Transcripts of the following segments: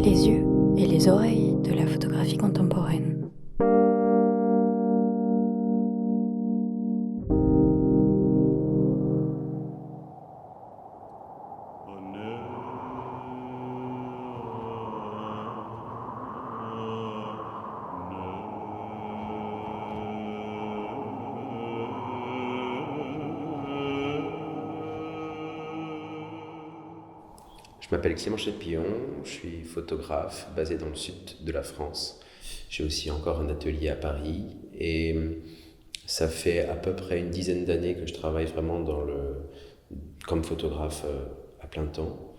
les yeux et les oreilles de la photographie contemporaine. Je m'appelle Clément Chépillon, je suis photographe basé dans le sud de la France. J'ai aussi encore un atelier à Paris et ça fait à peu près une dizaine d'années que je travaille vraiment comme photographe à plein temps.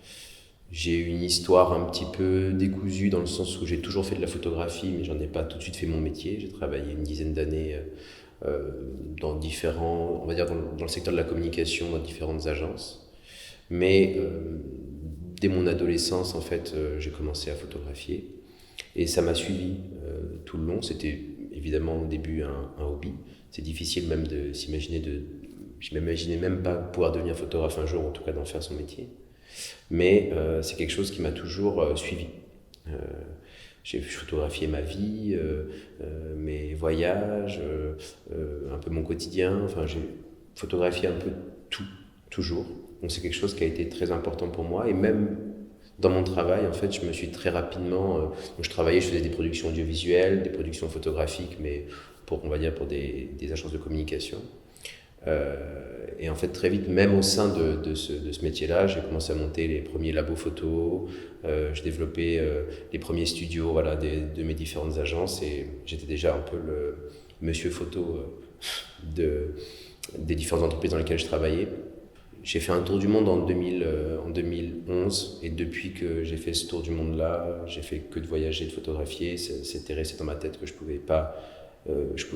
J'ai une histoire un petit peu décousue dans le sens où j'ai toujours fait de la photographie, mais j'en ai pas tout de suite fait mon métier. J'ai travaillé une dizaine d'années dans différents, on va dire dans le secteur de la communication, dans différentes agences. Mais dès mon adolescence, en fait, j'ai commencé à photographier et ça m'a suivi tout le long. C'était évidemment au début un hobby. C'est difficile même de s'imaginer je m'imaginais même pas pouvoir devenir photographe un jour, en tout cas d'en faire son métier. Mais c'est quelque chose qui m'a toujours suivi. J'ai photographié ma vie, mes voyages, un peu mon quotidien. Enfin, j'ai photographié un peu tout, toujours. Donc c'est quelque chose qui a été très important pour moi. Et même dans mon travail, en fait, je me suis très rapidement... donc je travaillais, je faisais des productions audiovisuelles, des productions photographiques, mais on va dire pour des agences de communication. Et en fait, très vite, même au sein de ce métier-là, j'ai commencé à monter les premiers labos photos, j'ai développé les premiers studios, voilà, de mes différentes agences, et j'étais déjà un peu le monsieur photo des différentes entreprises dans lesquelles je travaillais. J'ai fait un tour du monde en 2011, et depuis que j'ai fait ce tour du monde-là, j'ai fait que de voyager, de photographier. C'était resté dans ma tête que je pouvais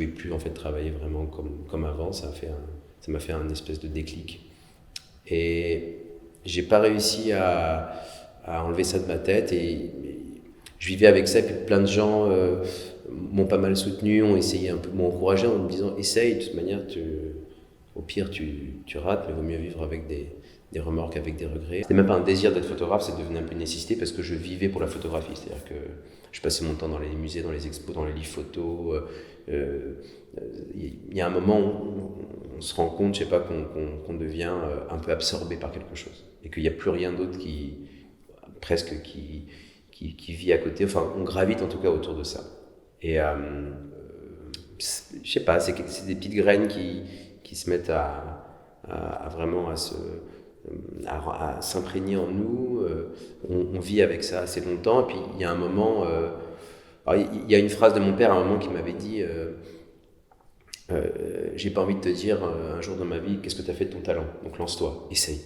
plus en fait travailler vraiment comme avant. Ça m'a fait un espèce de déclic. Et j'ai pas réussi à enlever ça de ma tête, et je vivais avec ça. Et puis plein de gens m'ont pas mal soutenu, m'ont encouragé en me disant essaye, de toute manière, au pire tu rates, mais il vaut mieux vivre avec des remords qu'avec des regrets. C'était même pas un désir d'être photographe, c'est devenu un peu une nécessité parce que je vivais pour la photographie. C'est-à-dire que je passais mon temps dans les musées, dans les expos, dans les livres photos. Il y a un moment où on se rend compte, je sais pas, qu'on devient un peu absorbé par quelque chose et qu'il n'y a plus rien d'autre qui vit à côté. Enfin, on gravite en tout cas autour de ça. Et je sais pas, c'est des petites graines qui se mettent à vraiment à s'imprégner en nous. On vit avec ça assez longtemps, et puis il y a un moment... il y a une phrase de mon père à un moment qui m'avait dit j'ai pas envie de te dire un jour dans ma vie qu'est-ce que tu as fait de ton talent, donc lance-toi, essaye.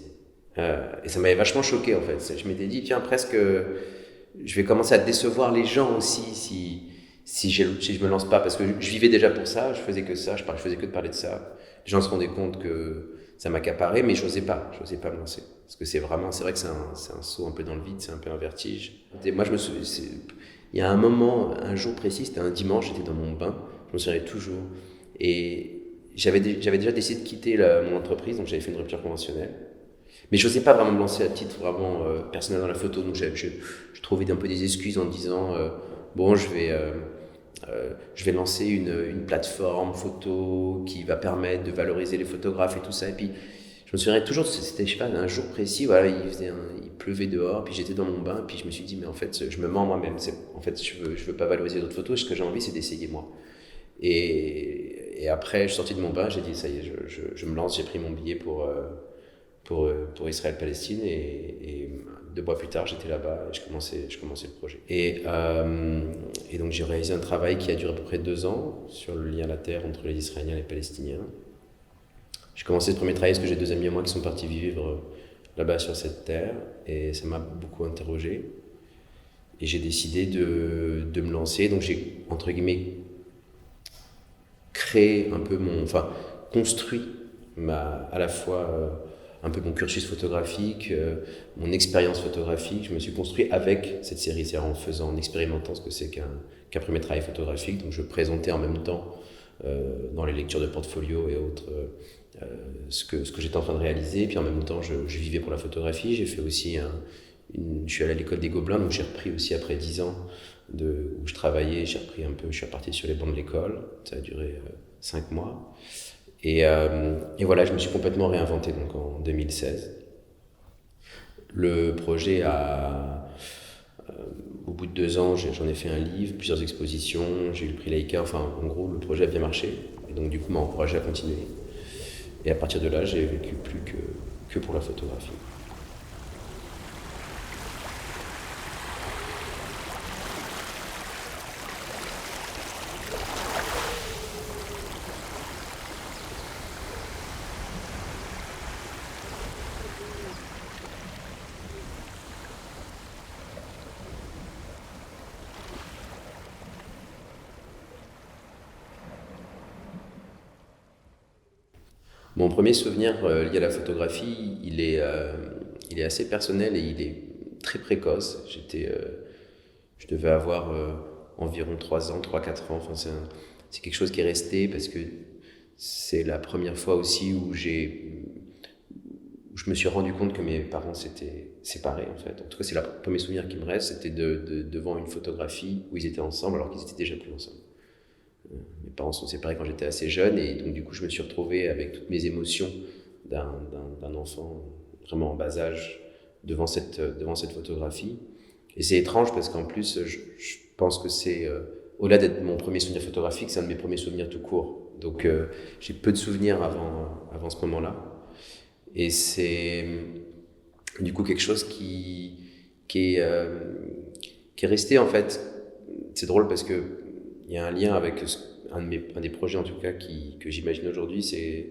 Et ça m'avait vachement choqué en fait. Je m'étais dit tiens, presque je vais commencer à décevoir les gens aussi si je me lance pas, parce que je vivais déjà pour ça, je faisais que ça, je faisais que de parler de ça. Les gens se rendaient compte que ça m'accaparait, mais j'osais pas me lancer. Parce que c'est vrai que c'est un saut un peu dans le vide, c'est un peu un vertige. Et moi, il y a un moment, un jour précis, c'était un dimanche, j'étais dans mon bain, je me souviens toujours. Et j'avais déjà décidé de quitter mon entreprise, donc j'avais fait une rupture conventionnelle. Mais je n'osais pas vraiment me lancer à titre vraiment personnel dans la photo, donc je trouvais un peu des excuses en me disant bon, je vais lancer une plateforme photo qui va permettre de valoriser les photographes et tout ça. Et puis je me souviens toujours, c'était je sais pas, un jour précis, voilà, il pleuvait dehors, puis j'étais dans mon bain, puis je me suis dit mais en fait je me mens moi-même. En fait je veux pas valoriser d'autres photos, ce que j'ai envie c'est d'essayer moi. Et après je suis sorti de mon bain, j'ai dit ça y est, je me lance, j'ai pris mon billet pour Israël-Palestine, et 2 mois plus tard j'étais là-bas et je commençais le projet. Et donc j'ai réalisé un travail qui a duré à peu près 2 ans sur le lien à la terre entre les Israéliens et les Palestiniens. J'ai commencé ce premier travail parce que j'ai 2 amis à moi qui sont partis vivre là-bas sur cette terre, et ça m'a beaucoup interrogé. Et j'ai décidé de me lancer, donc j'ai entre guillemets créé un peu construit à la fois un peu mon cursus photographique, mon expérience photographique. Je me suis construit avec cette série, c'est-à-dire en expérimentant ce que c'est qu'un premier travail photographique. Donc je présentais en même temps dans les lectures de portfolio et autres ce que j'étais en train de réaliser. Puis en même temps, je vivais pour la photographie. J'ai fait aussi je suis allé à l'école des Gobelins, donc j'ai repris aussi après 10 ans où je travaillais, j'ai repris un peu, je suis reparti sur les bancs de l'école, ça a duré 5 mois. Et voilà, je me suis complètement réinventé donc en 2016. Le projet au bout de 2 ans, j'en ai fait un livre, plusieurs expositions, j'ai eu le prix Leica, enfin en gros le projet a bien marché, et donc du coup m'a encouragé à continuer. Et à partir de là, j'ai vécu plus que pour la photographie. Mon premier souvenir lié à la photographie, il est assez personnel et il est très précoce. Je devais avoir environ 3 ans, 3-4 ans. Enfin, c'est quelque chose qui est resté parce que c'est la première fois aussi où je me suis rendu compte que mes parents s'étaient séparés en fait. En tout cas, c'est le premier souvenir qui me reste, c'était devant une photographie où ils étaient ensemble alors qu'ils étaient déjà plus ensemble. Mes parents sont séparés quand j'étais assez jeune et donc du coup je me suis retrouvé avec toutes mes émotions d'un enfant vraiment en bas âge devant cette photographie. Et c'est étrange parce qu'en plus je pense que c'est, au-delà d'être mon premier souvenir photographique, c'est un de mes premiers souvenirs tout court. Donc j'ai peu de souvenirs avant ce moment-là. Et c'est du coup quelque chose qui est resté en fait. C'est drôle parce que il y a un lien avec un des projets en tout cas que j'imagine aujourd'hui, c'est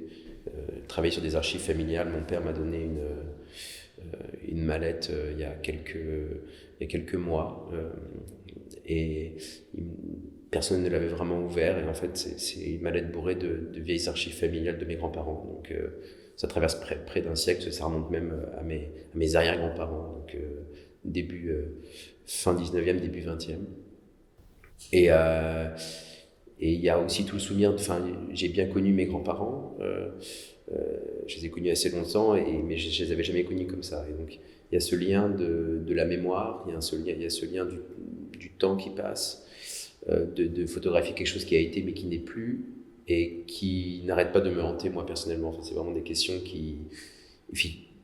travailler sur des archives familiales. Mon père m'a donné une mallette il y a quelques mois et personne ne l'avait vraiment ouvert, et en fait c'est une mallette bourrée de vieilles archives familiales de mes grands-parents. Donc ça traverse près d'un siècle, ça remonte même à mes arrière-grands-parents, donc fin 19e, début 20e. Et il y a aussi tout le souvenir, enfin, j'ai bien connu mes grands-parents, je les ai connus assez longtemps, mais je les avais jamais connus comme ça. Et donc, il y a ce lien de la mémoire, il y a ce lien du temps qui passe, de photographier quelque chose qui a été mais qui n'est plus, et qui n'arrête pas de me hanter moi personnellement. Enfin, c'est vraiment des questions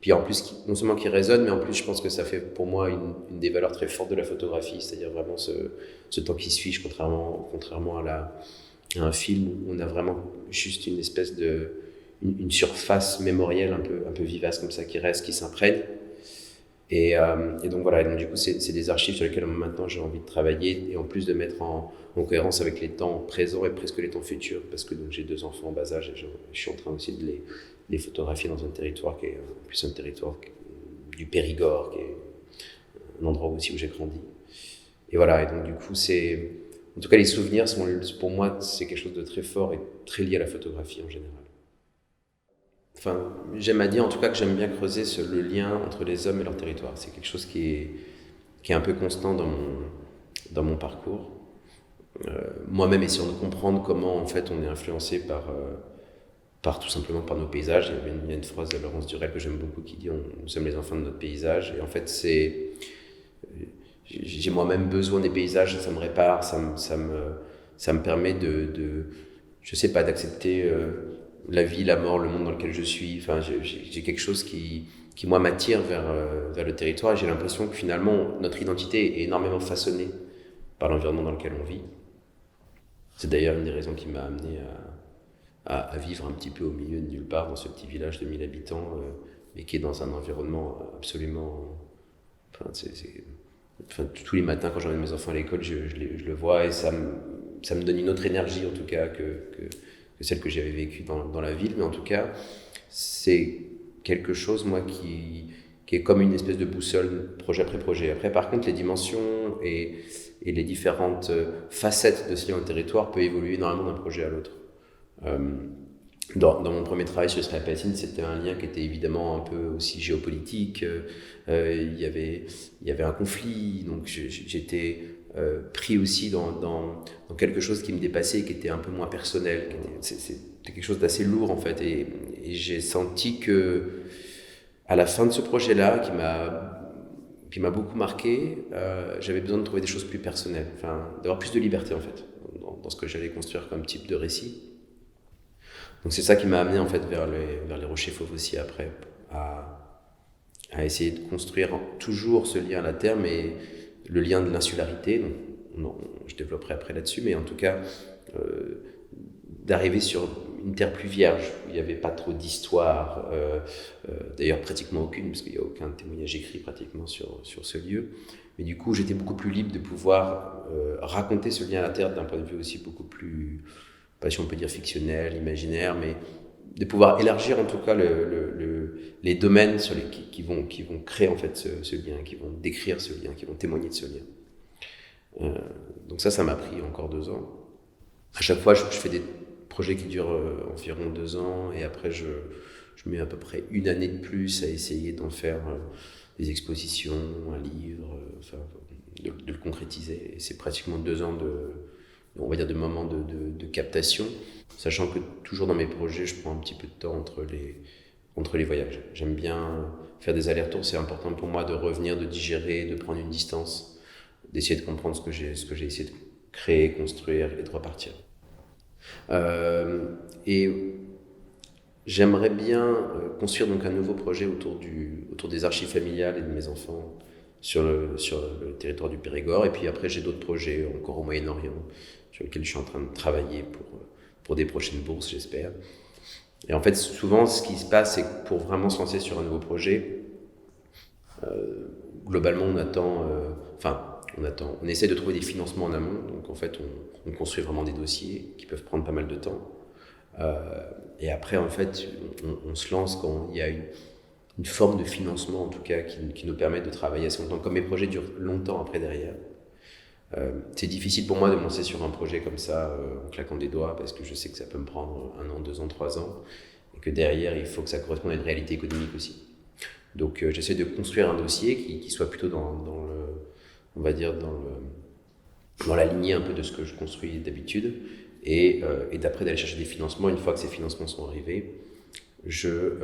puis en plus, non seulement qui résonnent, mais en plus je pense que ça fait pour moi une des valeurs très fortes de la photographie, c'est-à-dire vraiment ce temps qui se fiche, contrairement à un film où on a vraiment juste une espèce une surface mémorielle un peu vivace comme ça qui reste, qui s'imprègne. Et donc voilà, et donc du coup c'est des archives sur lesquelles maintenant j'ai envie de travailler, et en plus de mettre en cohérence avec les temps présents et presque les temps futurs, parce que donc j'ai 2 enfants en bas âge et je suis en train aussi de les photographier dans un territoire qui est plus un territoire du Périgord, qui est un endroit aussi où j'ai grandi. Et voilà, et donc du coup en tout cas les souvenirs pour moi c'est quelque chose de très fort et très lié à la photographie en général. Enfin, j'aime à dire en tout cas que j'aime bien creuser le lien entre les hommes et leur territoire. C'est quelque chose qui est un peu constant dans mon parcours. Moi-même essayant de comprendre comment en fait on est influencé tout simplement par nos paysages. Il y a une phrase de Laurence Durel que j'aime beaucoup qui dit nous sommes les enfants de notre paysage. Et en fait j'ai moi-même besoin des paysages, ça me répare, ça me permet je sais pas, d'accepter la vie, la mort, le monde dans lequel je suis. Enfin, j'ai quelque chose qui moi m'attire vers le territoire, et j'ai l'impression que finalement notre identité est énormément façonnée par l'environnement dans lequel on vit. C'est d'ailleurs une des raisons qui m'a amené à vivre un petit peu au milieu de nulle part, dans ce petit village de 1000 habitants, mais qui est dans un environnement absolument... tous les matins quand j'emmène mes enfants à l'école, je le vois, et ça me donne une autre énergie en tout cas que celle que j'avais vécue dans la ville. Mais en tout cas, c'est quelque chose moi qui est comme une espèce de boussole, projet après projet. Après, par contre, les dimensions et les différentes facettes de ce lien au territoire peuvent évoluer énormément d'un projet à l'autre. Dans mon premier travail sur Israël Palestine, c'était un lien qui était évidemment un peu aussi géopolitique. Il y avait un conflit, donc j'étais pris aussi dans quelque chose qui me dépassait et qui était un peu moins personnel. C'était quelque chose d'assez lourd en fait, et j'ai senti que à la fin de ce projet-là, qui m'a beaucoup marqué. J'avais besoin de trouver des choses plus personnelles, d'avoir plus de liberté en fait, dans ce que j'allais construire comme type de récit. Donc c'est ça qui m'a amené en fait vers les Rochers Fauves aussi après, à essayer de construire toujours ce lien à la terre, mais le lien de l'insularité. Donc, je développerai après là-dessus, mais en tout cas, d'arriver sur une terre plus vierge, où il n'y avait pas trop d'histoire, d'ailleurs pratiquement aucune, parce qu'il n'y a aucun témoignage écrit pratiquement sur ce lieu. Mais du coup, j'étais beaucoup plus libre de pouvoir raconter ce lien à la terre d'un point de vue aussi beaucoup plus, pas si on peut dire fictionnel, imaginaire, mais de pouvoir élargir en tout cas les domaines qui vont créer en fait ce lien, qui vont décrire ce lien, qui vont témoigner de ce lien. Donc ça m'a pris encore 2 ans. À chaque fois, je fais des projets qui durent environ 2 ans, et après je mets à peu près 1 année de plus à essayer d'en faire des expositions, un livre, de le concrétiser. Et c'est pratiquement 2 ans on va dire de moments de captation, sachant que toujours dans mes projets, je prends un petit peu de temps entre les voyages. J'aime bien faire des allers-retours, c'est important pour moi de revenir, de digérer, de prendre une distance, d'essayer de comprendre ce que j'ai essayé de créer, construire et de repartir. Et j'aimerais bien construire donc un nouveau projet autour des archives familiales et de mes enfants sur le territoire du Périgord. Et puis après, j'ai d'autres projets encore au Moyen-Orient sur lesquels je suis en train de travailler pour des prochaines bourses, j'espère. Et en fait, souvent, ce qui se passe, c'est que pour vraiment se lancer sur un nouveau projet, globalement, on essaie de trouver des financements en amont. Donc en fait, on construit vraiment des dossiers qui peuvent prendre pas mal de temps. Et après, en fait, on se lance quand il y a une forme de financement, en tout cas, qui nous permet de travailler assez longtemps. Comme mes projets durent longtemps après derrière, c'est difficile pour moi de me lancer sur un projet comme ça en claquant des doigts, parce que je sais que ça peut me prendre 1 an, 2 ans, 3 ans, et que derrière, il faut que ça corresponde à une réalité économique aussi. Donc j'essaie de construire un dossier qui soit plutôt on va dire dans la lignée un peu de ce que je construis d'habitude, et d'après d'aller chercher des financements. Une fois que ces financements sont arrivés, je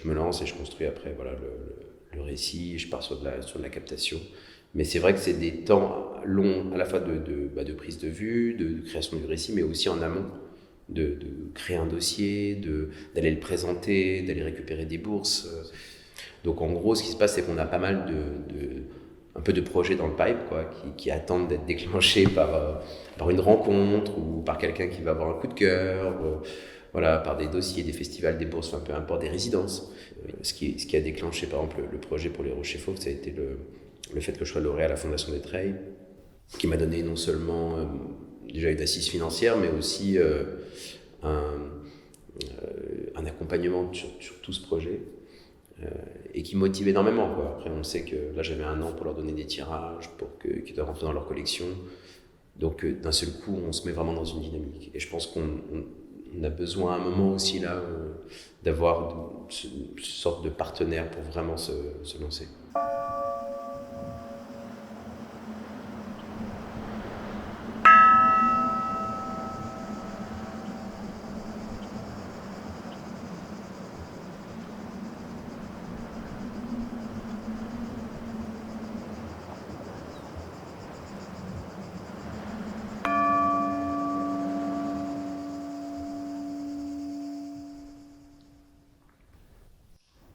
me lance et je construis après le récit, je pars sur de la captation. Mais c'est vrai que c'est des temps longs à la fois de prise de vue, de création du récit, mais aussi en amont, de créer un dossier, d'aller le présenter, d'aller récupérer des bourses. Donc en gros, ce qui se passe, c'est qu'on a pas mal un peu de projets dans le pipe, quoi, qui attendent d'être déclenchés par une rencontre ou par quelqu'un qui va avoir un coup de cœur, par des dossiers, des festivals, des bourses, peu importe, des résidences. Ce qui a déclenché par exemple le projet pour les Rochers Fauves, ça a été le fait que je sois lauréat à la Fondation des Treilles, qui m'a donné non seulement déjà une assise financière, mais aussi un accompagnement sur tout ce projet. Et qui motive énormément, quoi. Après, on sait que là, j'avais 1 an pour leur donner des tirages, qu'ils doivent rentrer dans leur collection. Donc, d'un seul coup, on se met vraiment dans une dynamique. Et je pense qu'on a besoin à un moment aussi, là, d'avoir une sorte de partenaire pour vraiment se lancer.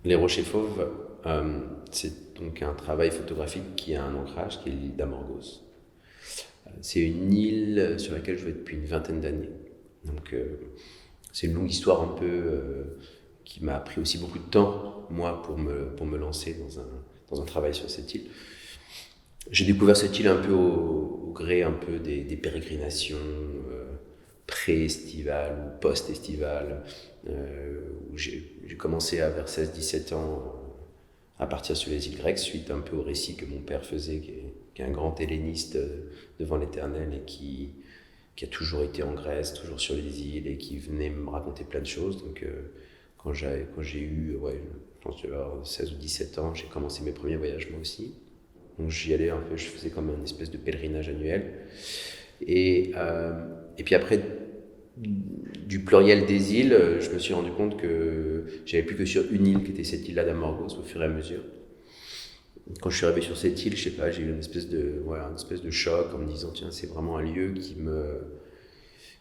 Les Rochers Fauves, c'est donc un travail photographique qui a un ancrage, qui est l'île d'Amorgos. C'est une île sur laquelle je vais depuis une 20aine d'années. Donc c'est une longue histoire un peu qui m'a pris aussi beaucoup de temps, moi, pour me lancer dans un travail sur cette île. J'ai découvert cette île un peu au gré un peu des pérégrinations pré-estivales ou post-estivales, où j'ai commencé à vers 16-17 ans à partir sur les îles grecques, suite un peu au récit que mon père faisait, qui est un grand helléniste devant l'Éternel et qui a toujours été en Grèce, toujours sur les îles, et qui venait me raconter plein de choses. Donc quand j'ai eu, je pense 16 ou 17 ans, j'ai commencé mes premiers voyages moi aussi. Donc j'y allais un peu, je faisais comme une espèce de pèlerinage annuel. Et puis après, du pluriel des îles, je me suis rendu compte que j'avais plus que sur une île qui était cette île-là d'Amorgos au fur et à mesure. quand je suis arrivé sur cette île, je sais pas, j'ai eu une espèce de choc en me disant tiens, c'est vraiment un lieu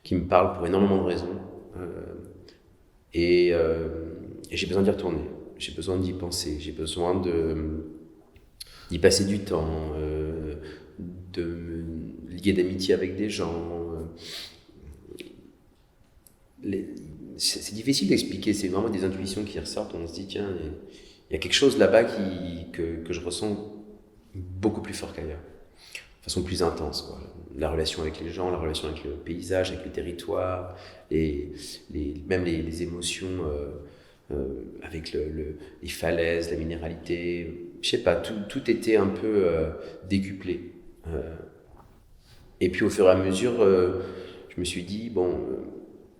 qui me parle pour énormément de raisons. Et, et j'ai besoin d'y retourner, j'ai besoin d'y penser, j'ai besoin d'y passer du temps, de me lier d'amitié avec des gens. C'est difficile d'expliquer, c'est vraiment des intuitions qui ressortent, on se dit tiens, il y a quelque chose là-bas que je ressens beaucoup plus fort qu'ailleurs, de façon plus intense, quoi. La relation avec les gens, la relation avec le paysage, avec le territoire, même les émotions avec les falaises, la minéralité, je sais pas, tout était un peu décuplé. Et puis au fur et à mesure, je me suis dit, bon,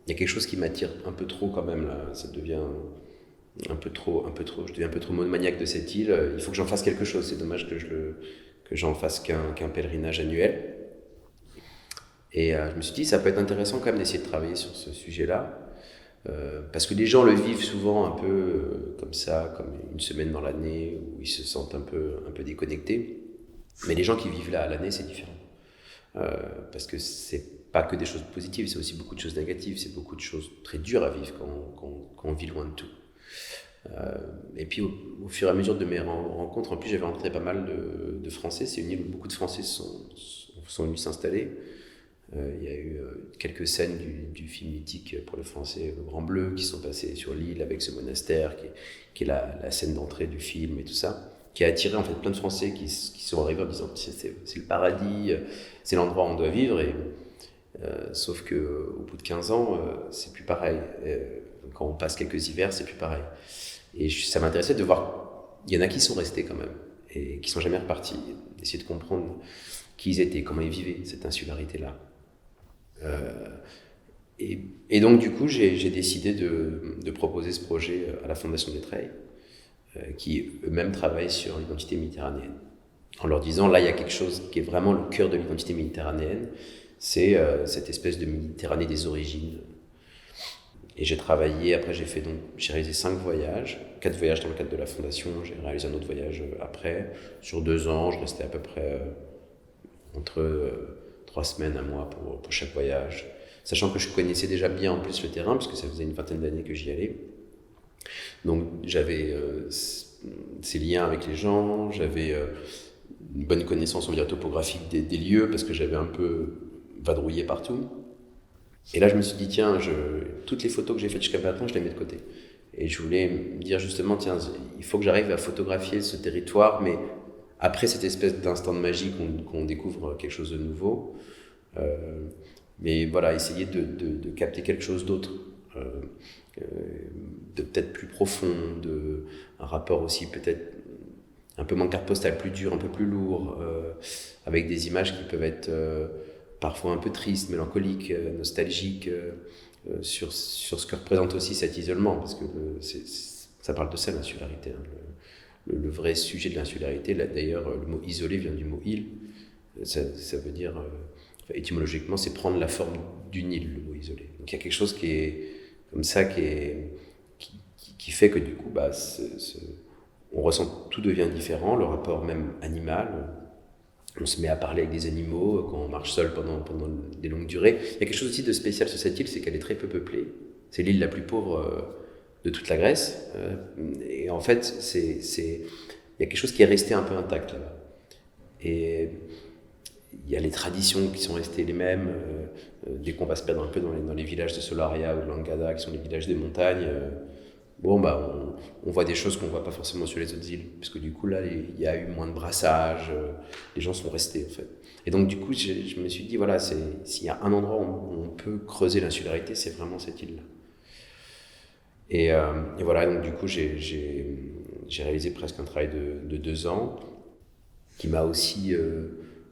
il y a quelque chose qui m'attire un peu trop quand même, là, ça devient un peu trop, je deviens un peu trop monomaniaque de cette île, il faut que j'en fasse quelque chose, c'est dommage que j'en fasse qu'un pèlerinage annuel. Et je me suis dit, ça peut être intéressant quand même d'essayer de travailler sur ce sujet-là, parce que les gens le vivent souvent un peu comme ça, comme une semaine dans l'année, où ils se sentent un peu déconnectés. Mais les gens qui vivent là à l'année, c'est différent. Parce que c'est pas que des choses positives, c'est aussi beaucoup de choses négatives, c'est beaucoup de choses très dures à vivre quand on vit loin de tout. Et puis au fur et à mesure de mes rencontres, en plus j'avais rencontré pas mal de Français, c'est une île où beaucoup de Français sont venus s'installer. Il y a eu quelques scènes du film mythique pour le Français, Le Grand Bleu, qui sont passées sur l'île avec ce monastère qui est la scène d'entrée du film et tout ça, qui a attiré en fait plein de Français qui sont arrivés en disant c'est le paradis, c'est l'endroit où on doit vivre. Sauf qu'au bout de 15 ans, c'est plus pareil. Quand on passe quelques hivers, c'est plus pareil. Et ça m'intéressait de voir, il y en a qui sont restés quand même, et qui sont jamais repartis, d'essayer de comprendre qui ils étaient, comment ils vivaient cette insularité-là. Et donc du coup, j'ai décidé de proposer ce projet à la Fondation d'Étreilles, qui eux-mêmes travaillent sur l'identité méditerranéenne, en leur disant, là, il y a quelque chose qui est vraiment le cœur de l'identité méditerranéenne, c'est cette espèce de Méditerranée des origines. Et j'ai travaillé, après j'ai réalisé 4 voyages dans le cadre de la Fondation, j'ai réalisé un autre voyage après. Sur 2 ans, je restais à peu près entre 3 semaines, un mois pour chaque voyage. Sachant que je connaissais déjà bien en plus le terrain, parce que ça faisait une vingtaine d'années que j'y allais. Donc j'avais ces liens avec les gens, j'avais une bonne connaissance, on va dire, topographique des lieux, parce que j'avais un peu vadrouillé partout. Et là, je me suis dit, tiens, toutes les photos que j'ai faites jusqu'à maintenant, je les mets de côté. Et je voulais me dire justement, tiens, il faut que j'arrive à photographier ce territoire, mais après cette espèce d'instant de magie qu'on découvre quelque chose de nouveau. Mais voilà, essayer de capter quelque chose d'autre, de peut-être plus profond, un rapport aussi peut-être un peu moins carte postale, plus dur, un peu plus lourd, avec des images qui peuvent être parfois un peu tristes, mélancoliques, nostalgiques, sur ce que représente aussi cet isolement, parce que ça parle de ça, l'insularité. Hein, le vrai sujet de l'insularité, là, d'ailleurs, le mot isolé vient du mot île, ça veut dire, étymologiquement, c'est prendre la forme d'une île, le mot isolé. Donc il y a quelque chose qui est comme ça, qui fait que du coup, on ressent, tout devient différent, le rapport même animal. On se met à parler avec des animaux quand on marche seul pendant des longues durées. Il y a quelque chose aussi de spécial sur cette île, c'est qu'elle est très peu peuplée. C'est l'île la plus pauvre de toute la Grèce. Et en fait, il y a quelque chose qui est resté un peu intact là-bas. Et il y a les traditions qui sont restées les mêmes. Dès qu'on va se perdre un peu dans les villages de Solaria ou de Langada, qui sont les villages des montagnes, on voit des choses qu'on ne voit pas forcément sur les autres îles, parce que du coup là il y a eu moins de brassage, les gens sont restés en fait. Et donc du coup je me suis dit voilà, s'il y a un endroit où on peut creuser l'insularité, c'est vraiment cette île-là. Et voilà, donc du coup j'ai réalisé presque un travail de 2 ans, qui m'a aussi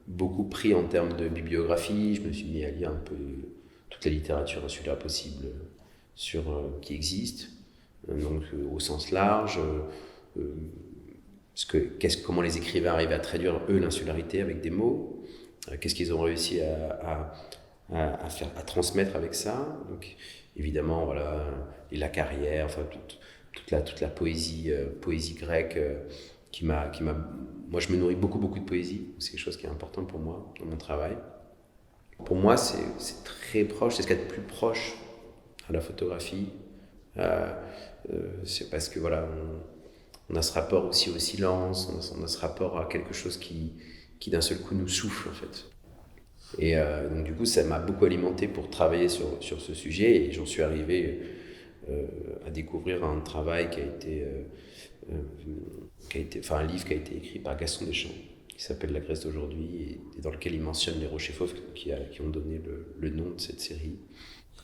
beaucoup pris en termes de bibliographie. Je me suis mis à lire un peu toute la littérature insulaire possible qui existe. Donc au sens large, comment les écrivains arrivent à traduire eux l'insularité avec des mots, qu'est-ce qu'ils ont réussi à transmettre avec ça. Donc évidemment voilà, la carrière, enfin toute la poésie grecque qui m'a moi, je me nourris beaucoup de poésie. C'est quelque chose qui est important pour moi dans mon travail. Pour moi, c'est très proche, c'est ce qu'il y a de plus proche à la photographie. C'est parce que voilà, on a ce rapport aussi au silence, on a ce rapport à quelque chose qui d'un seul coup nous souffle en fait. Et donc du coup, ça m'a beaucoup alimenté pour travailler sur ce sujet, et j'en suis arrivé à découvrir un travail qui a été, enfin un livre qui a été écrit par Gaston Deschamps, qui s'appelle La Grèce d'aujourd'hui, et dans lequel il mentionne les rochers fauves qui ont donné le nom de cette série,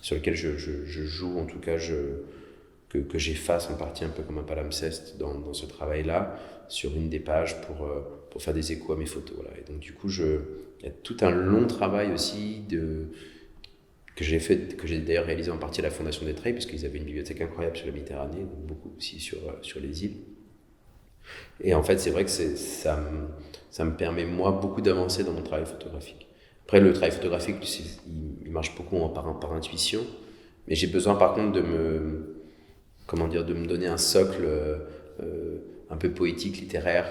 sur lequel je joue, en tout cas que j'efface en partie un peu comme un palimpseste dans ce travail-là, sur une des pages pour faire des échos à mes photos. Voilà. Et donc du coup, il y a tout un long travail aussi que j'ai d'ailleurs réalisé en partie à la Fondation d'Étreilles, puisqu'ils avaient une bibliothèque incroyable sur la Méditerranée, donc beaucoup aussi sur les îles. Et en fait, c'est vrai que ça me permet, moi, beaucoup d'avancer dans mon travail photographique. Après, le travail photographique, il marche beaucoup par intuition, mais j'ai besoin, par contre, de me donner un socle un peu poétique, littéraire,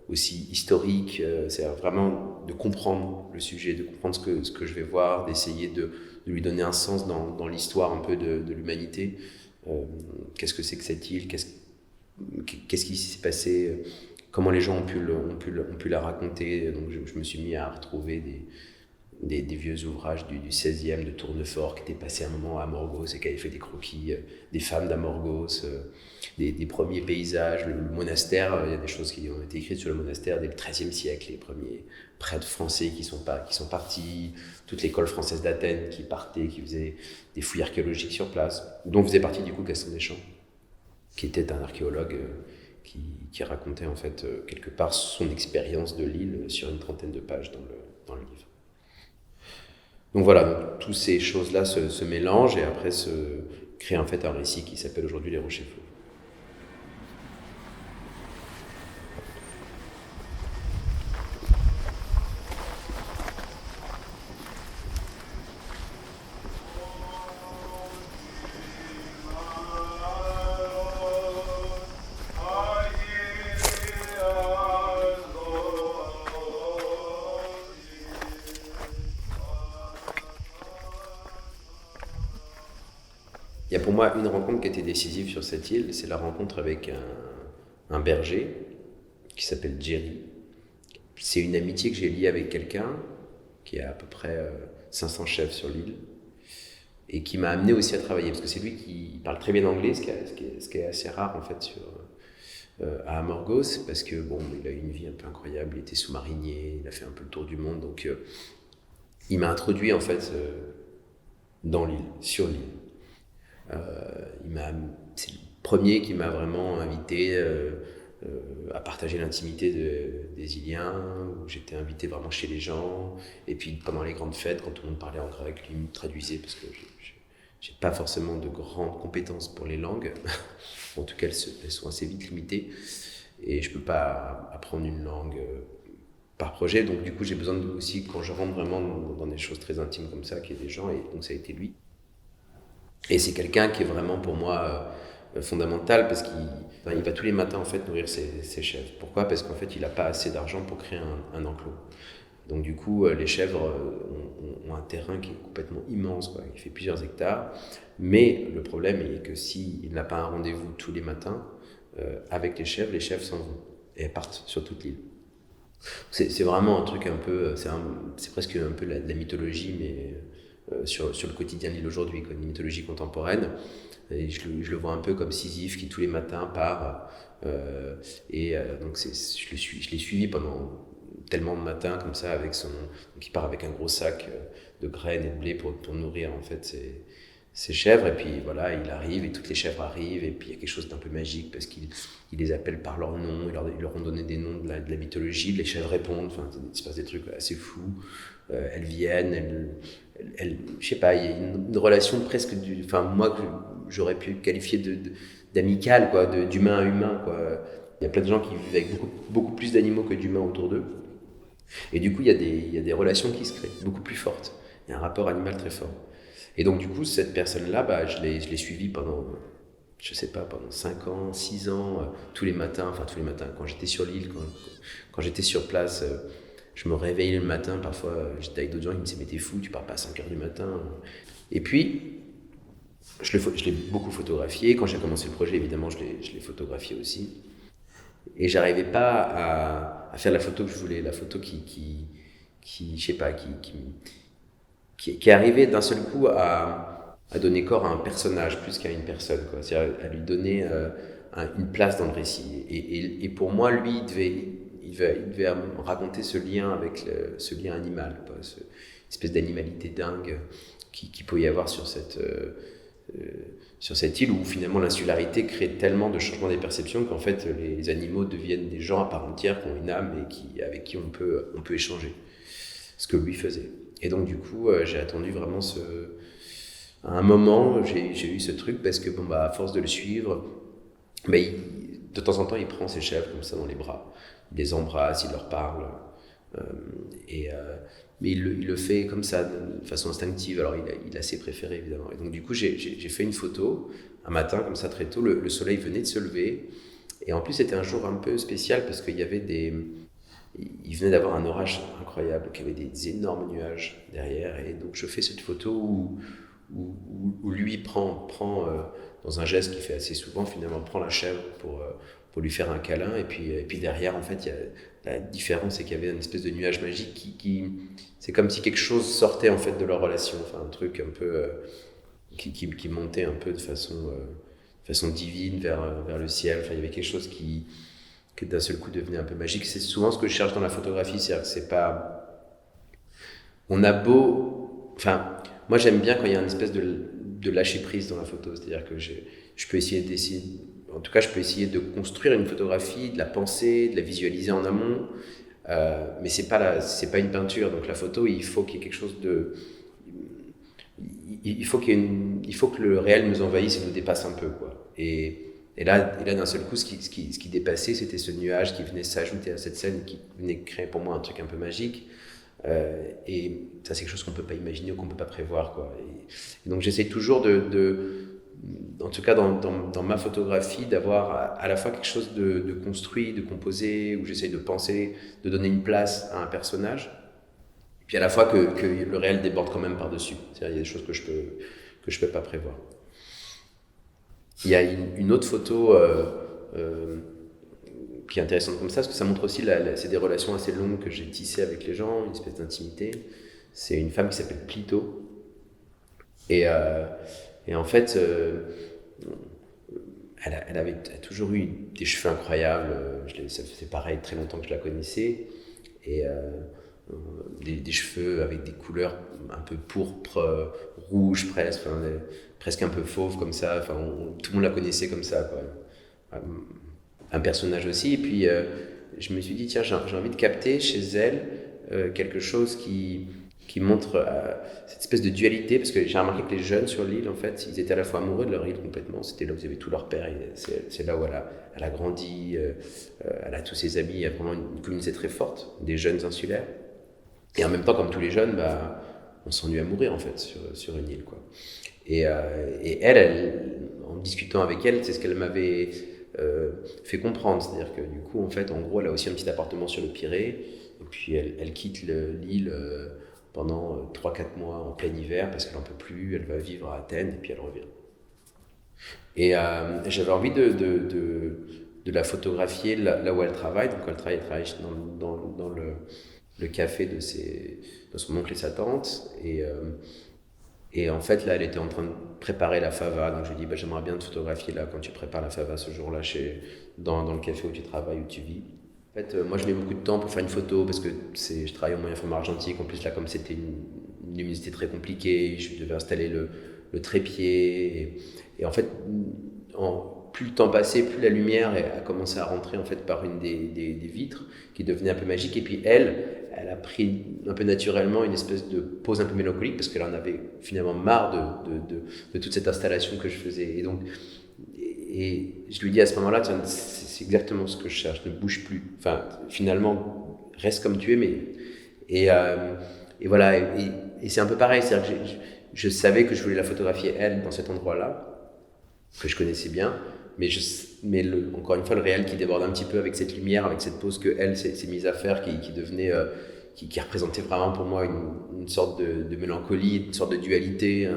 aussi historique. C'est vraiment de comprendre le sujet, de comprendre ce que je vais voir, d'essayer de lui donner un sens dans l'histoire un peu de l'humanité. Qu'est-ce que c'est que cette île ? Qu'est-ce qui s'est passé, comment les gens ont pu la raconter. Donc je me suis mis à retrouver des vieux ouvrages du 16e de Tournefort qui étaient passés un moment à Amorgos et qui avaient fait des croquis des femmes d'Amorgos, des premiers paysages, le monastère. Il y a des choses qui ont été écrites sur le monastère dès le XIIIe siècle, les premiers prêtres français qui sont partis, toute l'école française d'Athènes qui partait, qui faisait des fouilles archéologiques sur place, dont faisait partie du coup Gaston Deschamps, qui était un archéologue qui racontait en fait quelque part son expérience de l'île sur une trentaine de pages dans le livre. Donc voilà, donc, toutes ces choses-là se mélangent et après se crée en fait un récit qui s'appelle aujourd'hui Les Rochers Fauves. Il y a pour moi une rencontre qui a été décisive sur cette île, c'est la rencontre avec un berger qui s'appelle Jerry. C'est une amitié que j'ai liée avec quelqu'un qui a à peu près 500 chefs sur l'île et qui m'a amené aussi à travailler, parce que c'est lui qui parle très bien anglais, ce qui est assez rare en fait à Amorgos, parce que bon, il a eu une vie un peu incroyable, il était sous-marinier, il a fait un peu le tour du monde, donc il m'a introduit en fait dans l'île, sur l'île. C'est le premier qui m'a vraiment invité à partager l'intimité des Iliens, où j'étais invité vraiment chez les gens, et puis pendant les grandes fêtes, quand tout le monde parlait en grec, lui me traduisait, parce que j'ai pas forcément de grandes compétences pour les langues, en tout cas elles sont assez vite limitées, et je peux pas apprendre une langue par projet, donc du coup j'ai besoin aussi, quand je rentre vraiment dans des choses très intimes comme ça, qu'il y ait des gens, et donc ça a été lui. Et c'est quelqu'un qui est vraiment pour moi fondamental, parce qu'il va tous les matins en fait nourrir ses chèvres. Pourquoi ? Parce qu'en fait il n'a pas assez d'argent pour créer un enclos. Donc du coup les chèvres ont un terrain qui est complètement immense, quoi. Il fait plusieurs hectares. Mais le problème est que s'il n'a pas un rendez-vous tous les matins avec les chèvres s'en vont et elles partent sur toute l'île. C'est vraiment un truc un peu, c'est presque un peu la mythologie, mais sur le quotidien de l'île aujourd'hui, une mythologie contemporaine. Et je le vois un peu comme Sisyphe qui tous les matins part. Donc je l'ai suivi pendant tellement de matins comme ça, donc il part avec un gros sac de graines et de blé pour nourrir en fait ses chèvres. Et puis voilà, il arrive et toutes les chèvres arrivent, et puis il y a quelque chose d'un peu magique parce qu'il les appelle par leur nom, ils leur ont donné des noms de la mythologie, les chèvres répondent, enfin il se passe des trucs assez fous. Elles viennent, je sais pas, il y a une relation presque moi que j'aurais pu qualifier d'amicale, quoi, d'humain à humain, quoi. Il y a plein de gens qui vivent avec beaucoup plus d'animaux que d'humains autour d'eux, et du coup il y a des relations qui se créent beaucoup plus fortes, il y a un rapport animal très fort. Et donc du coup cette personne là, je l'ai suivie pendant je sais pas, pendant 5 ans, 6 ans, tous les matins, quand j'étais sur l'île, quand j'étais sur place, je me réveillais le matin, parfois j'étais avec d'autres gens qui me disaient mais t'es fou, tu pars pas à 5 heures du matin. Et puis, je l'ai beaucoup photographié. Quand j'ai commencé le projet, évidemment, je l'ai photographié aussi. Et j'arrivais pas à faire la photo que je voulais, la photo je sais pas, qui arrivait d'un seul coup à donner corps à un personnage plus qu'à une personne, quoi. C'est-à-dire à lui donner une place dans le récit. Et pour moi, lui, il devait raconter ce lien avec ce lien animal, quoi, cette espèce d'animalité dingue qui peut y avoir sur cette île où finalement l'insularité crée tellement de changements des perceptions qu'en fait les animaux deviennent des gens à part entière qui ont une âme et avec qui on peut échanger. Ce que lui faisait. Et donc du coup, j'ai attendu vraiment à un moment, j'ai eu ce truc parce que à force de le suivre, de temps en temps, il prend ses chèvres comme ça dans les bras, il les embrasse, il leur parle, mais il le fait comme ça, de façon instinctive. Alors il a ses préférés évidemment. Et donc du coup, j'ai fait une photo un matin comme ça très tôt. Le soleil venait de se lever, et en plus c'était un jour un peu spécial parce qu'il y avait il venait d'avoir un orage incroyable, qu'il y avait des énormes nuages derrière, et donc je fais cette photo où lui prend dans un geste qu'il fait assez souvent, finalement, prend la chèvre pour lui faire un câlin, et puis derrière, en fait, la différence, c'est qu'il y avait une espèce de nuage magique c'est comme si quelque chose sortait en fait de leur relation, enfin un truc un peu qui montait un peu de façon divine vers le ciel. Enfin, il y avait quelque chose qui d'un seul coup devenait un peu magique. C'est souvent ce que je cherche dans la photographie, c'est-à-dire que c'est pas... On a beau... Enfin, moi j'aime bien quand il y a une espèce de lâcher prise dans la photo, c'est-à-dire que je peux essayer d'essayer... En tout cas, je peux essayer de construire une photographie, de la penser, de la visualiser en amont, mais c'est pas une peinture. Donc la photo, il faut qu'il y ait quelque chose de... Il faut que le réel nous envahisse et nous dépasse un peu, quoi. Et là, d'un seul coup, ce qui dépassait, c'était ce nuage qui venait s'ajouter à cette scène, qui venait créer pour moi un truc un peu magique. Et ça, c'est quelque chose qu'on ne peut pas imaginer ou qu'on ne peut pas prévoir, quoi. Et donc, j'essaie toujours en tout cas dans ma photographie, d'avoir à la fois quelque chose de construit, de composé, où j'essaie de penser, de donner une place à un personnage, et puis à la fois que le réel déborde quand même par-dessus. C'est-à-dire, il y a des choses que je peux pas prévoir. Il y a une autre photo qui est intéressante comme ça, parce que ça montre aussi, c'est des relations assez longues que j'ai tissées avec les gens, une espèce d'intimité. C'est une femme qui s'appelle Plito. Et en fait, elle avait toujours eu des cheveux incroyables. Ça faisait pareil, très longtemps que je la connaissais. Et des cheveux avec des couleurs un peu pourpre, rouge presque, presque un peu fauve comme ça. Enfin, tout le monde la connaissait comme ça, quoi. Un personnage aussi. Et puis je me suis dit, tiens, j'ai envie de capter chez elle quelque chose qui montre cette espèce de dualité, parce que j'ai remarqué que les jeunes sur l'île, en fait, ils étaient à la fois amoureux de leur île complètement. C'était là où ils avaient tout leur père, c'est là où elle a grandi, elle a tous ses amis, il y a vraiment une communauté très forte, des jeunes insulaires. Et en même temps, comme tous les jeunes, on s'ennuie à mourir en fait sur une île, quoi. Et elle, en discutant avec elle, c'est ce qu'elle m'avait fait comprendre, c'est-à-dire que du coup, en fait, en gros, elle a aussi un petit appartement sur le Pirée, et puis elle quitte l'île pendant 3-4 mois en plein hiver parce qu'elle n'en peut plus, elle va vivre à Athènes et puis elle revient. Et j'avais envie de la photographier là où elle travaille. Donc elle travaille dans le café de son oncle et sa tante. Et en fait, là, elle était en train de préparer la fava. Donc je lui ai dit, j'aimerais bien te photographier là quand tu prépares la fava ce jour-là dans le café où tu travailles, où tu vis. En fait, moi, je mets beaucoup de temps pour faire une photo parce que je travaille au moyen format argentique. En plus, là, comme c'était une luminosité très compliquée, je devais installer le trépied. Et en fait, plus le temps passait, plus la lumière a commencé à rentrer en fait par une des vitres qui devenait un peu magique. Et puis elle a pris un peu naturellement une espèce de pose un peu mélancolique parce qu'elle en avait finalement marre de toute cette installation que je faisais. Et donc, et je lui dis à ce moment-là, c'est exactement ce que je cherche, ne bouge plus. Enfin, finalement, reste comme tu es, mais... Et voilà, et c'est un peu pareil, c'est-à-dire que je savais que je voulais la photographier elle dans cet endroit-là. que je connaissais bien, mais encore une fois, le réel qui déborde un petit peu avec cette lumière, avec cette pose que elle s'est mise à faire, qui devenait, qui représentait vraiment pour moi une sorte de mélancolie, une sorte de dualité,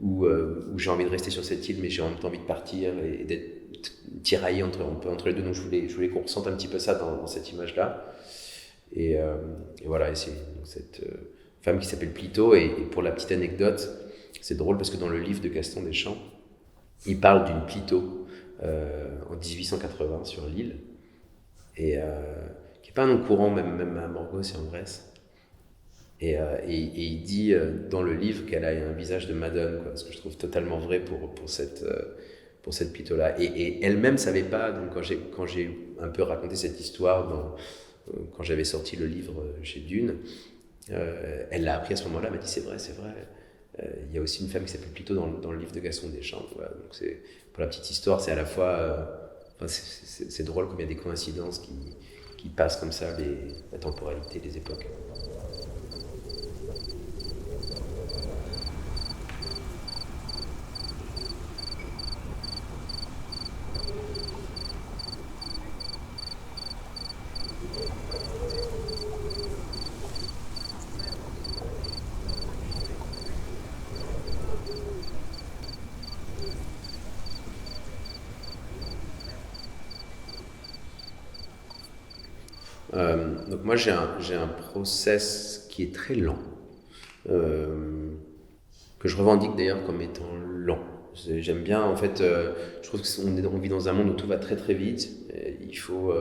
où j'ai envie de rester sur cette île, mais j'ai en même temps envie de partir et d'être tiraillé entre les deux. Donc je voulais qu'on ressente un petit peu ça dans cette image-là. Et voilà, et c'est cette femme qui s'appelle Plito. Et pour la petite anecdote, c'est drôle parce que dans le livre de Gaston Deschamps, il parle d'une Plito en 1880 sur l'île, et qui n'est pas un nom courant, même à Morgos et en Grèce. Et il dit dans le livre qu'elle a un visage de madone, quoi, ce que je trouve totalement vrai pour cette Plito-là. Et elle-même ne savait pas, donc quand j'ai un peu raconté cette histoire quand j'avais sorti le livre chez Dune, elle l'a appris à ce moment-là, elle m'a dit c'est vrai. Il y a aussi une femme qui s'appelle Plito dans le livre de Gaston Deschamps. Voilà. Donc pour la petite histoire, c'est à la fois... c'est drôle comme il y a des coïncidences qui passent comme ça, la temporalité, les époques. Donc moi j'ai un process qui est très lent, que je revendique d'ailleurs comme étant lent. J'aime bien, en fait, je trouve qu'on vit dans un monde où tout va très très vite. Il faut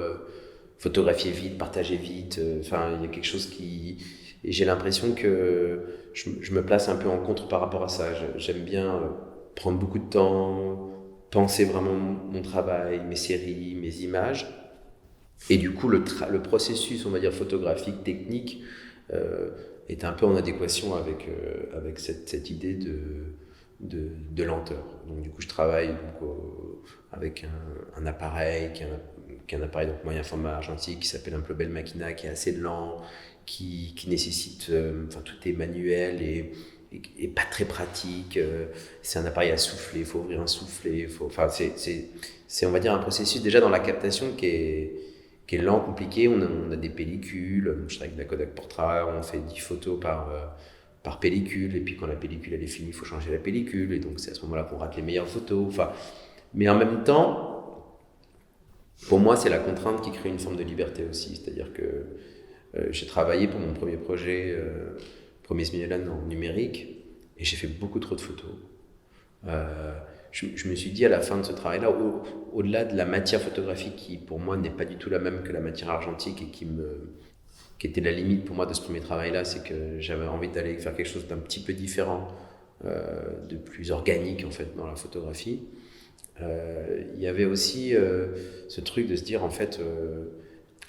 photographier vite, partager vite. Enfin, il y a quelque chose qui... Et j'ai l'impression que je me place un peu en contre par rapport à ça. J'aime bien prendre beaucoup de temps, penser vraiment mon travail, mes séries, mes images. Et du coup, le processus, on va dire, photographique, technique, est un peu en adéquation avec cette idée de lenteur. Donc du coup, je travaille avec un appareil qui est un appareil donc moyen format argentique qui s'appelle un Plobel Machina, qui est assez lent, qui nécessite, tout est manuel et pas très pratique. C'est un appareil à souffler, il faut ouvrir un soufflet, c'est on va dire un processus déjà dans la captation qui est lent, compliqué. On a des pellicules, je travaille avec la Kodak Portra, on fait 10 photos par pellicule, et puis quand la pellicule elle est finie, il faut changer la pellicule, et donc c'est à ce moment-là qu'on rate les meilleures photos. Mais en même temps, pour moi, c'est la contrainte qui crée une forme de liberté aussi. C'est-à-dire que j'ai travaillé pour mon premier projet, Premier Smiljan en numérique, et j'ai fait beaucoup trop de photos. Je me suis dit à la fin de ce travail-là, au-delà de la matière photographique qui pour moi n'est pas du tout la même que la matière argentique et qui était la limite pour moi de ce premier travail-là, c'est que j'avais envie d'aller faire quelque chose d'un petit peu différent, de plus organique en fait dans la photographie. Il y avait aussi ce truc de se dire en fait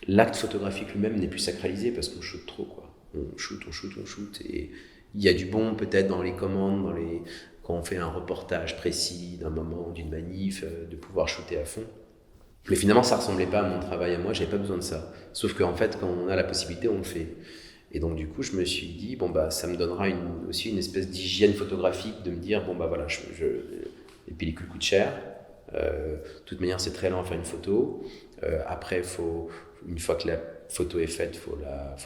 l'acte photographique lui-même n'est plus sacralisé parce qu'on shoot trop, quoi. On shoot, et il y a du bon peut-être dans les commandes, quand on fait un reportage précis d'un moment, d'une manif, de pouvoir shooter à fond. Mais finalement, ça ressemblait pas à mon travail à moi, j'avais pas besoin de ça. Sauf qu'en fait, quand on a la possibilité, on le fait. Et donc du coup, je me suis dit, ça me donnera aussi une espèce d'hygiène photographique, de me dire, voilà, les pellicules coûtent cher. De toute manière, c'est très lent à faire une photo. Après, une fois que la photo est faite, faut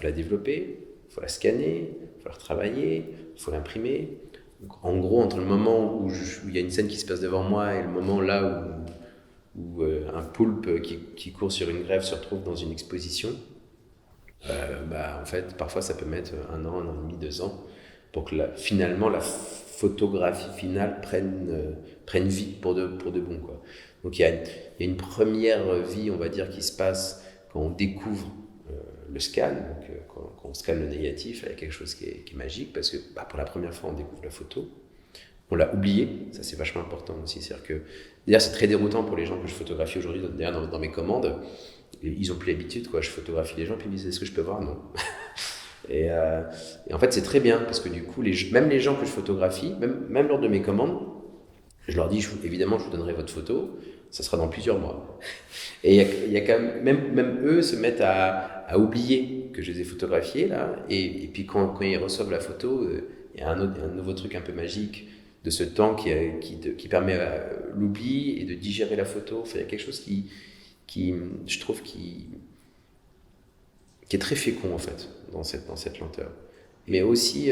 la développer, faut la scanner, faut la retravailler, faut l'imprimer. Donc, en gros, entre le moment où il y a une scène qui se passe devant moi et le moment là où un poulpe qui court sur une grève se retrouve dans une exposition, en fait, parfois ça peut mettre 1 an, 1 an et demi, 2 ans pour que finalement la photographie finale prenne vie pour de bon, quoi. Donc il y a une première vie, on va dire, qui se passe quand on découvre le scan, donc quand on scanne le négatif, il y a quelque chose qui est magique parce que pour la première fois on découvre la photo, on l'a oublié, ça c'est vachement important aussi. C'est-à-dire que d'ailleurs c'est très déroutant pour les gens que je photographie aujourd'hui dans mes commandes, ils ont plus l'habitude, quoi. Je photographie les gens puis ils me disent est-ce que je peux voir? Non. Et en fait c'est très bien parce que du coup même les gens que je photographie, même lors de mes commandes, je leur dis évidemment je vous donnerai votre photo, ça sera dans plusieurs mois. Et il y a quand même eux se mettent à oublier que je les ai photographiés là, et puis quand ils reçoivent la photo, il y a un nouveau truc un peu magique de ce temps qui permet l'oubli et de digérer la photo. Enfin, il y a quelque chose qui je trouve, qui est très fécond en fait, dans cette lenteur. Mais aussi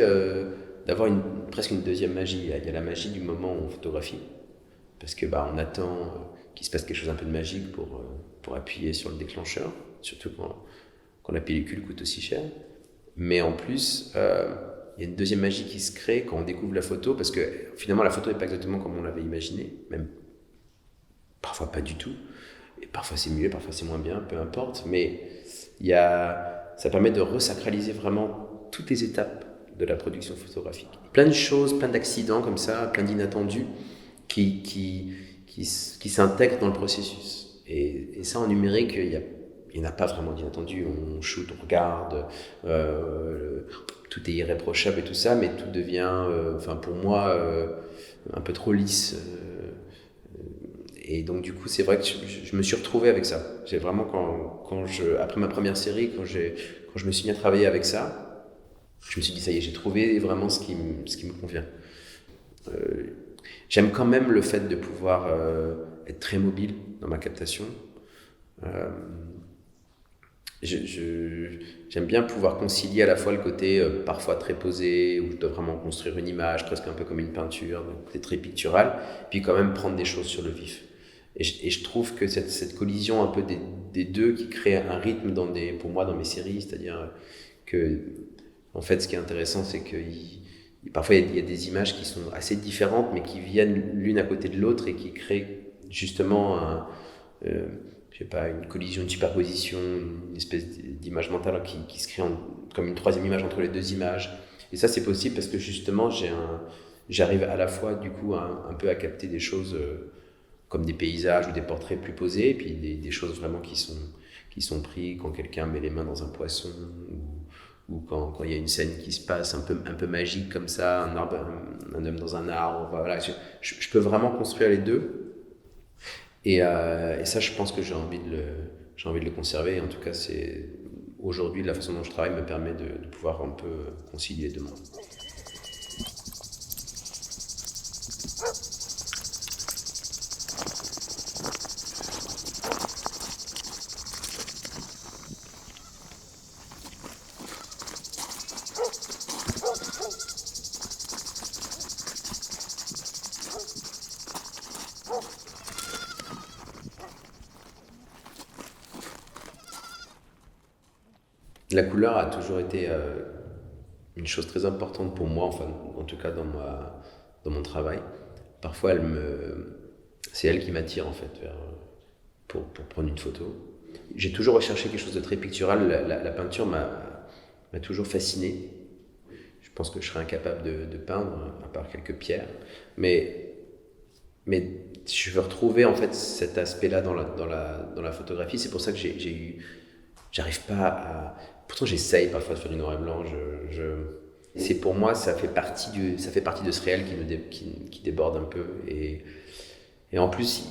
d'avoir presque une deuxième magie. Il y a la magie du moment où on photographie, parce que on attend qu'il se passe quelque chose un peu de magique pour appuyer sur le déclencheur, surtout quand la pellicule coûte aussi cher. Mais en plus, il y a une deuxième magie qui se crée quand on découvre la photo, parce que finalement la photo n'est pas exactement comme on l'avait imaginé, même parfois pas du tout. Et parfois c'est mieux, parfois c'est moins bien, peu importe. Mais ça permet de resacraliser vraiment toutes les étapes de la production photographique. Plein de choses, plein d'accidents comme ça, plein d'inattendus qui s'intègrent dans le processus. Et ça, en numérique, il n'y en a pas vraiment d'inattendus. On shoot, on regarde, tout est irréprochable et tout ça, mais tout devient, pour moi, un peu trop lisse. Et donc, du coup, c'est vrai que je me suis retrouvé avec ça. J'ai vraiment, après ma première série, quand je me suis mis à travailler avec ça, je me suis dit, ça y est, j'ai trouvé vraiment ce qui me convient. J'aime quand même le fait de pouvoir être très mobile dans ma captation. J'aime bien pouvoir concilier à la fois le côté parfois très posé, où je dois vraiment construire une image, presque un peu comme une peinture, donc c'est très pictural, puis quand même prendre des choses sur le vif. Et je trouve que cette collision un peu des deux qui crée un rythme pour moi dans mes séries, c'est-à-dire que en fait ce qui est intéressant c'est que parfois il y a des images qui sont assez différentes mais qui viennent l'une à côté de l'autre et qui créent justement une collision, une superposition, une espèce d'image mentale qui se crée comme une troisième image entre les deux images. Et ça c'est possible parce que justement j'arrive à la fois du coup un peu à capter des choses comme des paysages ou des portraits plus posés, et puis des choses vraiment qui sont prises quand quelqu'un met les mains dans un poisson, ou quand il y a une scène qui se passe un peu magique comme ça, un homme dans un arbre. Voilà. Je peux vraiment construire les deux, et ça je pense que j'ai envie de le conserver. En tout cas, c'est aujourd'hui la façon dont je travaille me permet de pouvoir un peu concilier les deux mondes. La couleur a toujours été une chose très importante pour moi, enfin, en tout cas dans mon travail. Parfois, c'est elle qui m'attire en fait pour prendre une photo. J'ai toujours recherché quelque chose de très pictural. La peinture m'a toujours fasciné. Je pense que je serais incapable de peindre, à part quelques pierres. Mais je veux retrouver en fait cet aspect-là dans la photographie. C'est pour ça que j'arrive pas à... Pourtant j'essaye parfois de faire du noir et blanc. C'est pour moi, ça fait partie de ce réel qui déborde un peu. Et en plus,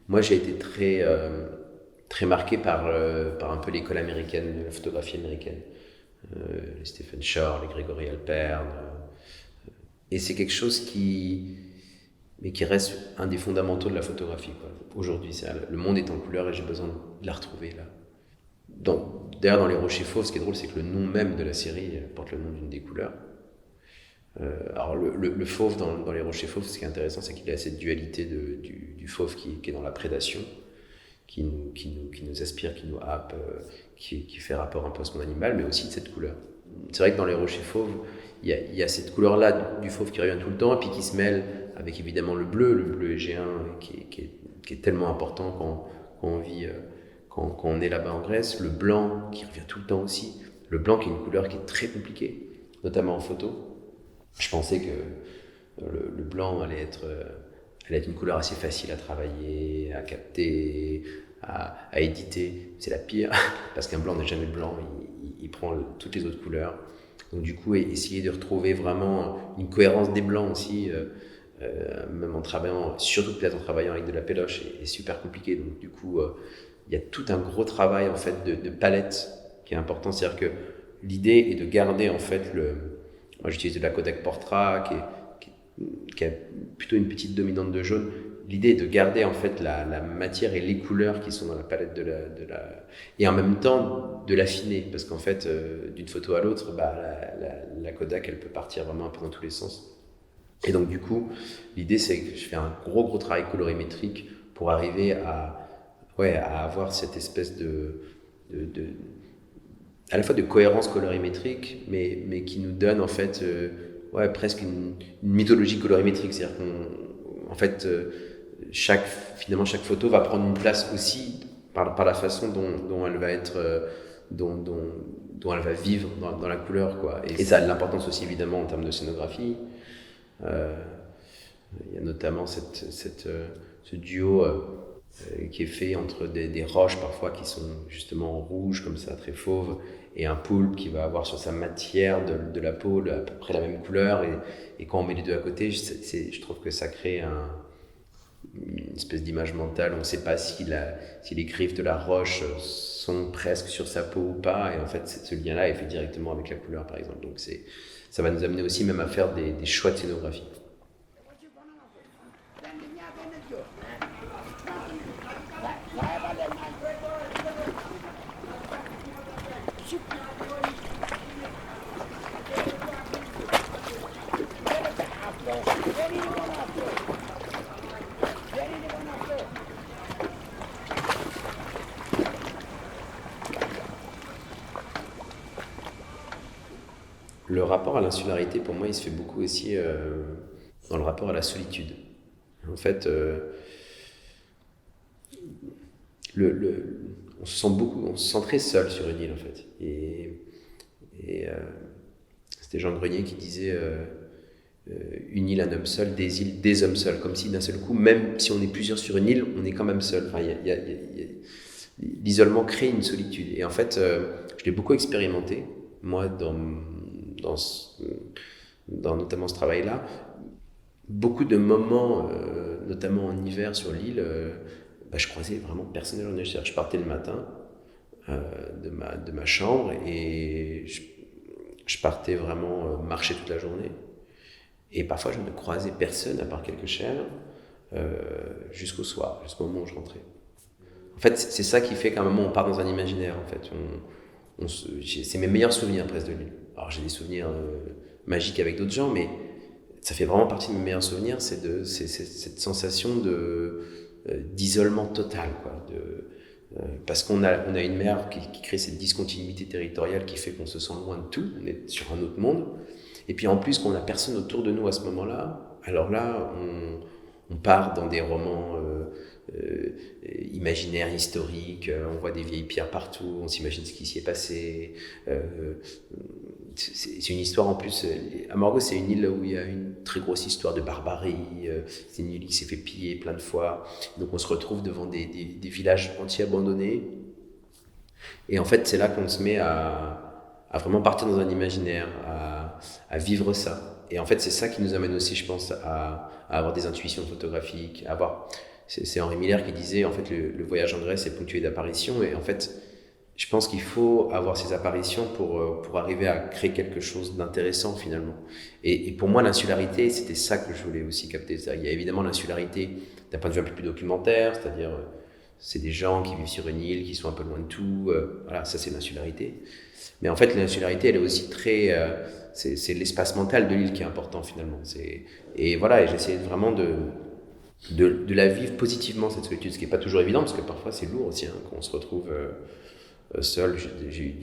moi j'ai été très marqué par un peu l'école américaine, de la photographie américaine. Les Stephen Shore, les Gregory Alpert. Et c'est quelque chose qui reste un des fondamentaux de la photographie, quoi. Aujourd'hui, le monde est en couleur et j'ai besoin de la retrouver là. D'ailleurs, dans Les Rochers Fauves, ce qui est drôle, c'est que le nom même de la série porte le nom d'une des couleurs. Alors, le fauve dans Les Rochers Fauves, ce qui est intéressant, c'est qu'il y a cette dualité du fauve qui est dans la prédation, qui nous aspire, qui nous happe, qui fait rapport un peu à ce monde animal, mais aussi de cette couleur. C'est vrai que dans Les Rochers Fauves, il y a cette couleur-là du fauve qui revient tout le temps, et puis qui se mêle avec évidemment le bleu égéen, qui est tellement important quand on vit... Quand on est là-bas en Grèce, le blanc qui revient tout le temps aussi, le blanc qui est une couleur qui est très compliquée, notamment en photo. Je pensais que le blanc allait être une couleur assez facile à travailler, à capter, à éditer. C'est la pire, parce qu'un blanc n'est jamais blanc, il prend toutes les autres couleurs. Donc du coup, essayer de retrouver vraiment une cohérence des blancs aussi, même en travaillant, surtout peut-être en travaillant avec de la péloche, est super compliqué. Donc du coup... il y a tout un gros travail en fait de palette qui est important, c'est-à-dire que l'idée est de garder en fait moi j'utilise de la Kodak Portra qui est qui a plutôt une petite dominante de jaune. L'idée est de garder en fait la matière et les couleurs qui sont dans la palette et en même temps de l'affiner, parce qu'en fait d'une photo à l'autre, la Kodak elle peut partir vraiment un peu dans tous les sens. Et donc du coup, l'idée c'est que je fais un gros travail colorimétrique pour arriver à avoir cette espèce à la fois de cohérence colorimétrique, mais qui nous donne en fait presque une mythologie colorimétrique. C'est-à-dire qu'en fait, chaque photo va prendre une place aussi par la façon dont elle va être, dont elle va vivre dans la couleur, quoi. Et ça a de l'importance aussi évidemment en termes de scénographie. Il y a notamment ce duo qui est fait entre des roches parfois qui sont justement rouges comme ça, très fauves, et un poulpe qui va avoir sur sa matière de la peau à peu près la même couleur, et quand on met les deux à côté, je trouve que ça crée une espèce d'image mentale. On ne sait pas si les griffes de la roche sont presque sur sa peau ou pas, et en fait ce lien-là est fait directement avec la couleur par exemple. Donc ça va nous amener aussi même à faire des choix de scénographie. Le rapport à l'insularité, pour moi, il se fait beaucoup aussi dans le rapport à la solitude. En fait, on se sent très seul sur une île, en fait. Et c'était Jean Grenier qui disait une île, un homme seul, des îles, des hommes seuls. Comme si d'un seul coup, même si on est plusieurs sur une île, on est quand même seul. Enfin, l'isolement crée une solitude. Et en fait, je l'ai beaucoup expérimenté, moi, dans notamment ce travail-là. Beaucoup de moments, notamment en hiver sur l'île, je croisais vraiment personne de la journée. Je partais le matin de ma chambre et je partais vraiment marcher toute la journée. Et parfois, je ne croisais personne à part quelques chèvres jusqu'au soir, jusqu'au moment où je rentrais. En fait, c'est ça qui fait qu'à un moment, on part dans un imaginaire. En fait, c'est mes meilleurs souvenirs presque de l'île. Alors, j'ai des souvenirs magiques avec d'autres gens, mais ça fait vraiment partie de mes meilleurs souvenirs. C'est cette sensation d'isolement total, quoi. Parce qu'on a une mer qui crée cette discontinuité territoriale qui fait qu'on se sent loin de tout. On est sur un autre monde. Et puis en plus, qu'on n'a personne autour de nous à ce moment-là, alors là, on part dans des romans imaginaires, historiques, on voit des vieilles pierres partout, on s'imagine ce qui s'y est passé. C'est une histoire en plus. Amorgos, c'est une île où il y a une très grosse histoire de barbarie. C'est une île qui s'est fait piller plein de fois. Donc on se retrouve devant des villages entiers abandonnés. Et en fait, c'est là qu'on se met à vraiment partir dans un imaginaire, à vivre ça. Et en fait, c'est ça qui nous amène aussi, je pense, à avoir des intuitions photographiques, c'est Henri Miller qui disait, en fait, le voyage en Grèce est ponctué d'apparitions. Et en fait, je pense qu'il faut avoir ces apparitions pour arriver à créer quelque chose d'intéressant, finalement. Et pour moi, l'insularité, c'était ça que je voulais aussi capter. Il y a évidemment l'insularité d'un point de vue un peu plus documentaire, c'est-à-dire, c'est des gens qui vivent sur une île, qui sont un peu loin de tout. Voilà, ça, c'est l'insularité. Mais en fait, l'insularité, elle est aussi c'est l'espace mental de l'île qui est important, finalement. Et voilà, et j'essaie vraiment de la vivre positivement, cette solitude, ce qui n'est pas toujours évident, parce que parfois c'est lourd aussi, quand on se retrouve seul. J'ai eu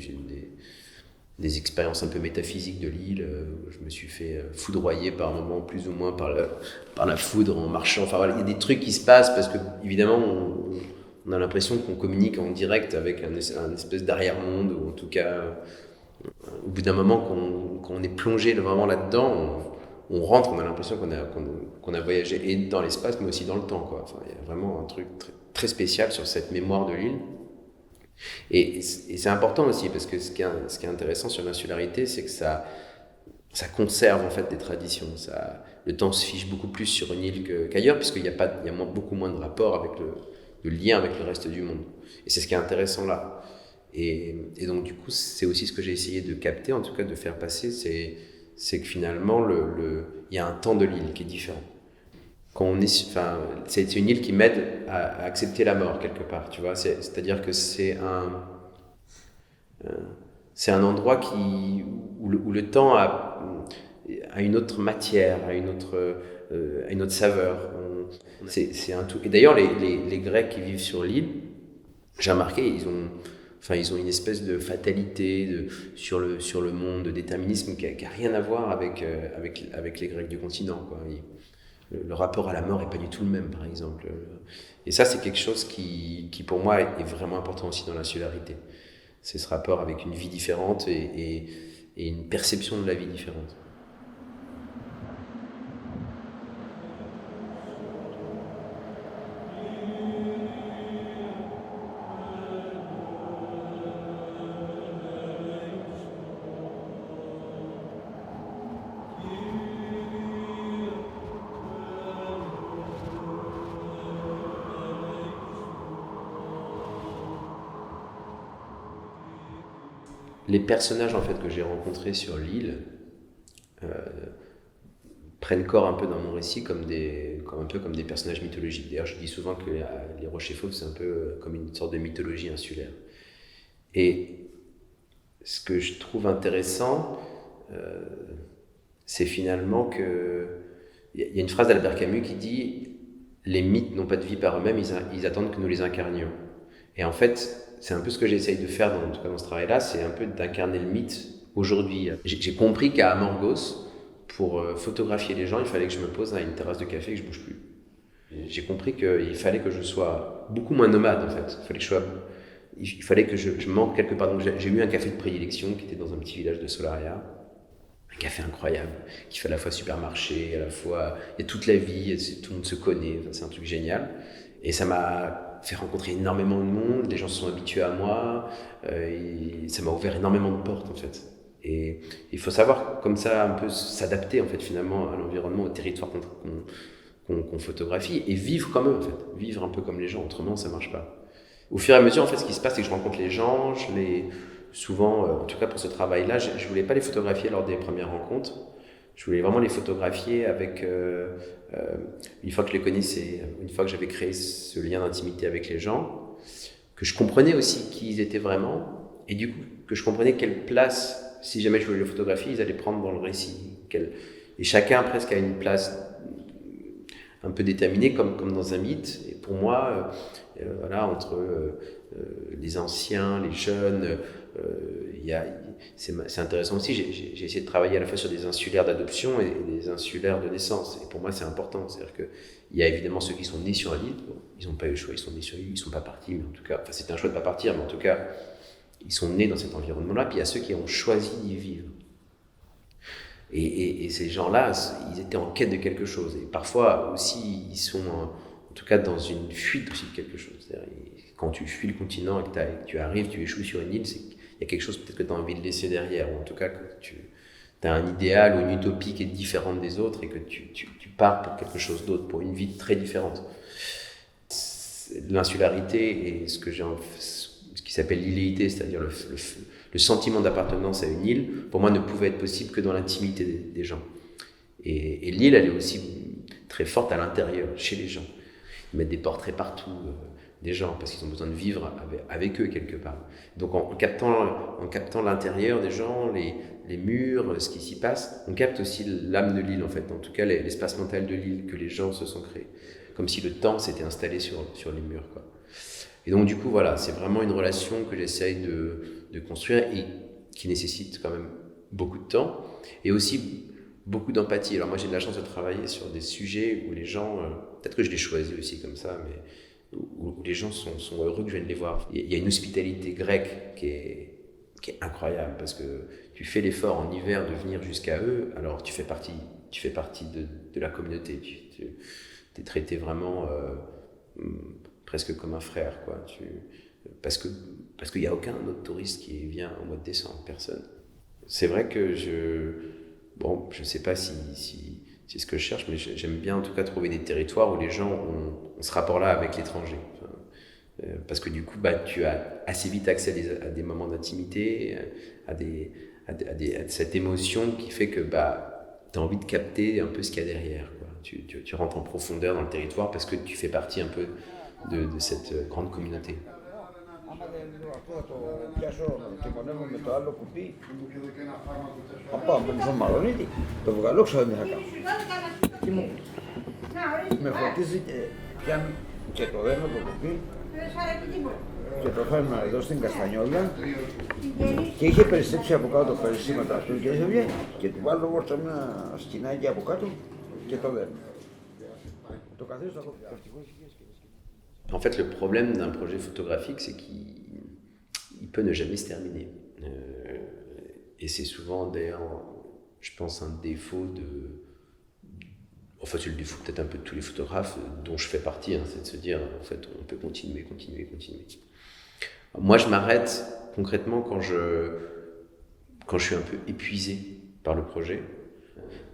des expériences un peu métaphysiques de l'île, où je me suis fait foudroyer par moments, plus ou moins par la foudre en marchant. Enfin voilà, il y a des trucs qui se passent, parce que évidemment on a l'impression qu'on communique en direct avec un espèce d'arrière-monde, ou en tout cas, au bout d'un moment, quand on est plongé vraiment là-dedans, on rentre, on a l'impression qu'on a voyagé et dans l'espace, mais aussi dans le temps, quoi. Enfin, il y a vraiment un truc très, très spécial sur cette mémoire de l'île. Et c'est important aussi, parce que ce qui est intéressant sur l'insularité, c'est que ça conserve en fait des traditions. Le temps se fiche beaucoup plus sur une île qu'ailleurs, puisqu'il y a beaucoup moins de rapport avec le lien avec le reste du monde. Et c'est ce qui est intéressant là. Et donc du coup, c'est aussi ce que j'ai essayé de capter, en tout cas de faire passer, c'est que finalement, il y a un temps de l'île qui est différent. Quand on est, enfin, c'est une île qui m'aide à accepter la mort quelque part, tu vois. C'est-à-dire que c'est un endroit où le temps a une autre matière, a une autre saveur. C'est un tout. Et d'ailleurs, les Grecs qui vivent sur l'île, j'ai remarqué, ils ont une espèce de fatalité sur le monde, de déterminisme qui a rien à voir avec les Grecs du continent, quoi. Le rapport à la mort est pas du tout le même, par exemple. Et ça, c'est quelque chose qui pour moi, est vraiment important aussi dans l'insularité. C'est ce rapport avec une vie différente et une perception de la vie différente. Les personnages en fait que j'ai rencontrés sur l'île prennent corps un peu dans mon récit comme un peu comme des personnages mythologiques. D'ailleurs, je dis souvent que les Rochers Fauves, c'est un peu comme une sorte de mythologie insulaire. Et ce que je trouve intéressant, c'est finalement que il y a une phrase d'Albert Camus qui dit « Les mythes n'ont pas de vie par eux-mêmes, ils attendent que nous les incarnions ». Et en fait, c'est un peu ce que j'essaye de faire en tout cas dans ce travail-là, c'est un peu d'incarner le mythe aujourd'hui. J'ai compris qu'à Amorgos, pour photographier les gens, il fallait que je me pose à une terrasse de café et que je bouge plus. J'ai compris qu'il fallait que je sois beaucoup moins nomade en fait. Il fallait que je manque quelque part. Donc j'ai eu un café de prédilection qui était dans un petit village de Solaria. Un café incroyable, qui fait à la fois supermarché, à la fois il y a toute la vie, tout le monde se connaît, enfin, c'est un truc génial. Et ça m'a fait rencontrer énormément de monde, les gens se sont habitués à moi, et ça m'a ouvert énormément de portes en fait. Et il faut savoir comme ça un peu s'adapter en fait finalement à l'environnement, au territoire qu'on photographie et vivre comme eux en fait, vivre un peu comme les gens, autrement ça marche pas. Au fur et à mesure en fait ce qui se passe c'est que je rencontre les gens, souvent, en tout cas pour ce travail-là, je ne voulais pas les photographier lors des premières rencontres. Je voulais vraiment les photographier avec, une fois que je les connaissais, une fois que j'avais créé ce lien d'intimité avec les gens, que je comprenais aussi qui ils étaient vraiment, et du coup, que je comprenais quelle place, si jamais je voulais les photographier, ils allaient prendre dans le récit. Et chacun presque a une place un peu déterminée, comme dans un mythe. Et pour moi, voilà, entre les anciens, les jeunes, c'est intéressant aussi. J'ai essayé de travailler à la fois sur des insulaires d'adoption et des insulaires de naissance. Et pour moi, c'est important. C'est-à-dire qu'il y a évidemment ceux qui sont nés sur l'île. Bon, ils n'ont pas eu le choix, ils sont nés sur l'île, ils ne sont pas partis. Mais en tout cas, enfin, c'était un choix de ne pas partir, mais en tout cas, ils sont nés dans cet environnement-là. Puis il y a ceux qui ont choisi d'y vivre. Et ces gens-là, ils étaient en quête de quelque chose. Et parfois aussi, ils sont en tout cas dans une fuite aussi de quelque chose. C'est-à-dire, quand tu fuis le continent et que tu arrives, tu échoues sur une île, il y a quelque chose peut-être que tu as envie de laisser derrière, ou en tout cas que tu as un idéal ou une utopie qui est différente des autres et que tu pars pour quelque chose d'autre, pour une vie très différente. L'insularité et ce qui s'appelle l'illéité, c'est-à-dire le sentiment d'appartenance à une île, pour moi ne pouvait être possible que dans l'intimité des gens. Et l'île, elle est aussi très forte à l'intérieur, chez les gens. Ils mettent des portraits partout des gens parce qu'ils ont besoin de vivre avec eux quelque part. Donc en captant l'intérieur des gens, les murs, ce qui s'y passe, on capte aussi l'âme de l'île en fait, en tout cas l'espace mental de l'île que les gens se sont créés. Comme si le temps s'était installé sur les murs, quoi. Et donc du coup voilà, c'est vraiment une relation que j'essaye de construire et qui nécessite quand même beaucoup de temps et aussi beaucoup d'empathie. Alors moi j'ai de la chance de travailler sur des sujets où les gens, peut-être que je les choisis aussi comme ça, mais où les gens sont heureux que je vienne les voir. Il y a une hospitalité grecque qui est incroyable parce que tu fais l'effort en hiver de venir jusqu'à eux, alors tu fais partie de la communauté, tu es traité vraiment presque comme un frère, quoi. Parce qu'il n'y a aucun autre touriste qui vient au mois de décembre, personne. C'est vrai que je ne sais pas si c'est ce que je cherche, mais j'aime bien en tout cas trouver des territoires où les gens ont ce rapport-là avec l'étranger. Parce que du coup, tu as assez vite accès à des moments d'intimité, à à cette émotion qui fait que tu as envie de capter un peu ce qu'il y a derrière, quoi. Tu rentres en profondeur dans le territoire parce que tu fais partie un peu de cette grande communauté. Με φωτίζει και πιάνει και το δένω το κουπί και το φέρνω εδώ στην Καστανιόλα και είχε περιστρέψει από κάτω το περισσίματα του και έσβγε και του βάλω όμως ένα σκηνάκι από κάτω και το δένω. Το καθίζω στο κοπτικό. En fait, le problème d'un projet photographique, c'est qu'il peut ne jamais se terminer. Et c'est souvent, d'ailleurs, je pense, un défaut de... Enfin, c'est le défaut peut-être un peu de tous les photographes, dont je fais partie, hein, c'est de se dire, en fait, on peut continuer. Moi, je m'arrête concrètement quand je suis un peu épuisé par le projet.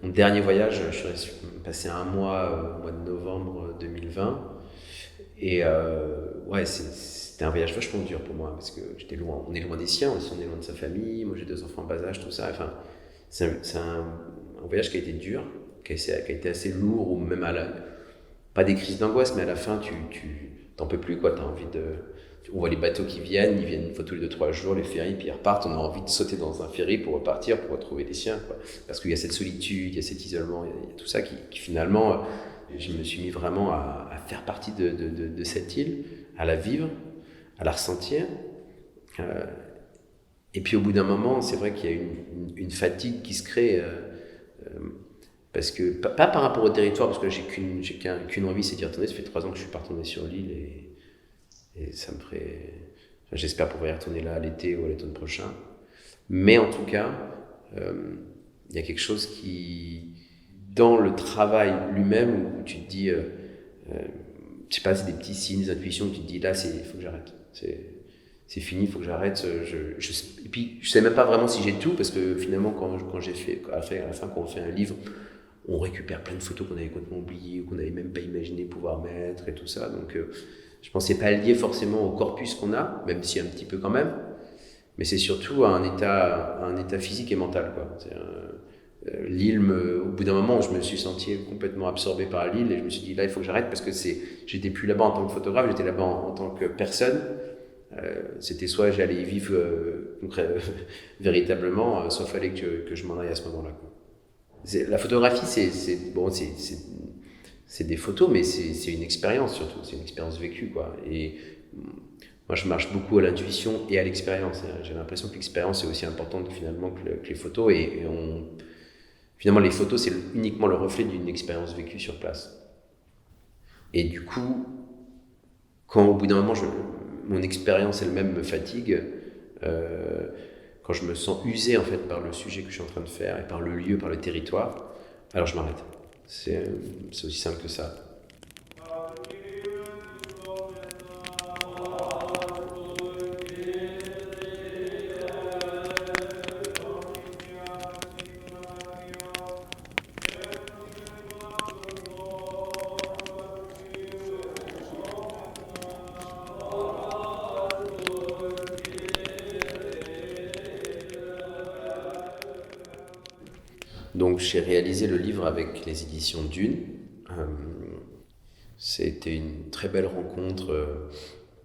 Mon dernier voyage, je suis passé un mois au mois de novembre 2020. Et ouais, c'était un voyage vachement dur pour moi, parce que j'étais loin, on est loin des siens, on est loin de sa famille, moi j'ai 2 enfants en bas âge, tout ça. Enfin, c'est un voyage qui a été dur, qui a été assez lourd, ou même pas des crises d'angoisse, mais à la fin, tu t'en peux plus, quoi. T'as envie on voit les bateaux qui viennent, ils viennent une fois tous les 2-3 jours, les ferries, puis ils repartent, on a envie de sauter dans un ferry pour repartir, pour retrouver les siens, quoi. Parce qu'il y a cette solitude, il y a cet isolement, il y a tout ça qui finalement, je me suis mis vraiment à faire partie de cette île, à la vivre, à la ressentir. Et puis au bout d'un moment, c'est vrai qu'il y a une fatigue qui se crée, parce que, pas par rapport au territoire, parce que j'ai qu'une envie, c'est d'y retourner. Ça fait 3 ans que je suis pas retourné sur l'île, et ça me ferait... Enfin, j'espère pouvoir y retourner là à l'été ou à l'automne prochain. Mais en tout cas, il y a quelque chose qui, dans le travail lui-même, où tu te dis, je sais pas, c'est des petits signes, des intuitions, où tu te dis, là, il faut que j'arrête. C'est fini, il faut que j'arrête. Et puis, je sais même pas vraiment si j'ai tout, parce que finalement, quand j'ai fait, à la fin, quand on fait un livre, on récupère plein de photos qu'on avait complètement oubliées, ou qu'on n'avait même pas imaginé pouvoir mettre, et tout ça. Donc, je pense que c'est pas lié forcément au corpus qu'on a, même si un petit peu quand même, mais c'est surtout à un état physique et mental, quoi. L'île, au bout d'un moment, je me suis senti complètement absorbé par l'île, et je me suis dit, là, il faut que j'arrête, parce que j'étais plus là-bas en tant que photographe, j'étais là-bas en tant que personne. C'était soit j'allais y vivre véritablement, soit fallait que je m'en aille à ce moment-là, quoi. La photographie, c'est des photos, mais c'est une expérience surtout, c'est une expérience vécue, quoi. Et moi, je marche beaucoup à l'intuition et à l'expérience. J'ai l'impression que l'expérience est aussi importante finalement que les photos, finalement, les photos, c'est uniquement le reflet d'une expérience vécue sur place. Et du coup, quand au bout d'un moment, mon expérience elle-même me fatigue, quand je me sens usé en fait par le sujet que je suis en train de faire et par le lieu, par le territoire, alors je m'arrête. C'est aussi simple que ça. Donc j'ai réalisé le livre avec les éditions Dune. C'était une très belle rencontre.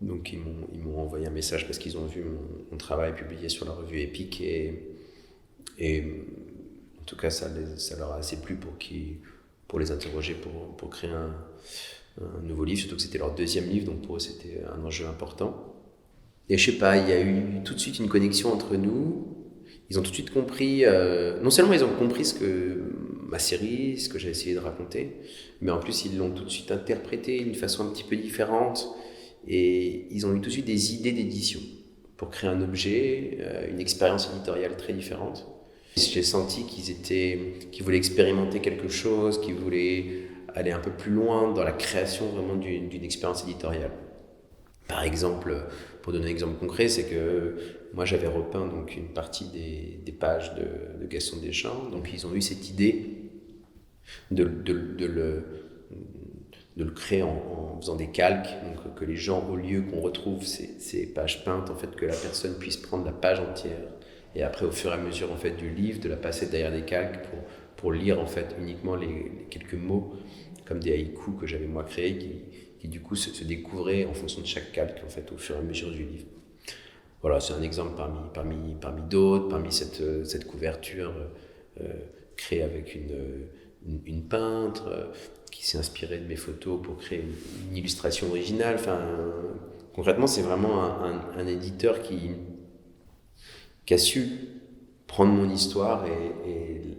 Donc ils m'ont envoyé un message parce qu'ils ont vu mon travail publié sur la revue Epic, et en tout cas ça leur a assez plu pour les interroger, pour créer un nouveau livre, surtout que c'était leur 2e livre, donc pour eux c'était un enjeu important. Et je sais pas, il y a eu tout de suite une connexion entre nous. Ils ont tout de suite compris, non seulement ils ont compris ma série, ce que j'ai essayé de raconter, mais en plus ils l'ont tout de suite interprété d'une façon un petit peu différente, et ils ont eu tout de suite des idées d'édition pour créer un objet, une expérience éditoriale très différente. J'ai senti qu'ils voulaient expérimenter quelque chose, qu'ils voulaient aller un peu plus loin dans la création vraiment d'une expérience éditoriale. Par exemple, pour donner un exemple concret, c'est que moi j'avais repeint donc une partie des pages de Gaston Deschamps, donc ils ont eu cette idée de le créer en faisant des calques, donc que les gens, au lieu qu'on retrouve ces pages peintes, en fait, que la personne puisse prendre la page entière Et après, au fur et à mesure en fait, du livre, de la passer derrière des calques pour lire en fait, uniquement les quelques mots, comme des haïkus que j'avais moi créés, qui du coup se découvraient en fonction de chaque calque en fait, au fur et à mesure du livre. Voilà, c'est un exemple parmi d'autres, parmi cette couverture créée avec une peintre qui s'est inspirée de mes photos pour créer une illustration originale. Enfin, concrètement, c'est vraiment un éditeur qui a su prendre mon histoire et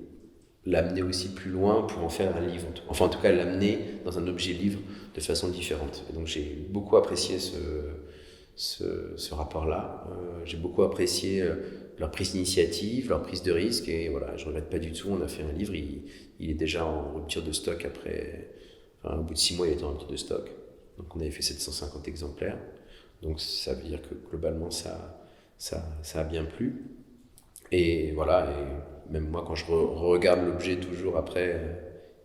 l'amener aussi plus loin pour en faire un livre. Enfin, en tout cas, l'amener dans un objet livre de façon différente. Et donc, j'ai beaucoup apprécié ce rapport-là. J'ai beaucoup apprécié leur prise d'initiative, leur prise de risque, et voilà, je ne regrette pas du tout. On a fait un livre, il est déjà en rupture de stock après, enfin, au bout de 6 mois, il était en rupture de stock. Donc on avait fait 750 exemplaires. Donc ça veut dire que globalement, ça a bien plu. Et voilà, et même moi, quand je regarde l'objet toujours après,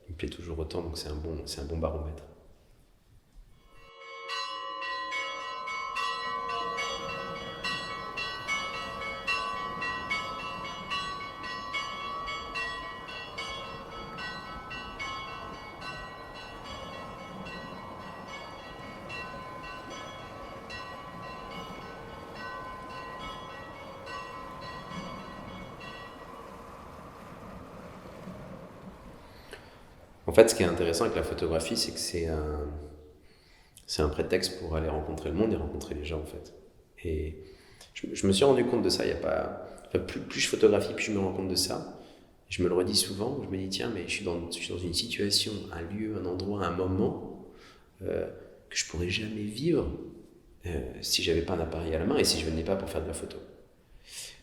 il me plaît toujours autant, donc c'est un bon baromètre. En fait, ce qui est intéressant avec la photographie, c'est que c'est un prétexte pour aller rencontrer le monde et rencontrer les gens, en fait. Et je me suis rendu compte de ça, il y a pas... Enfin, plus je photographie, plus je me rends compte de ça. Je me le redis souvent, je me dis, tiens, mais je suis dans une situation, un lieu, un endroit, un moment que je pourrais jamais vivre si j'avais pas un appareil à la main et si je venais pas pour faire de la photo.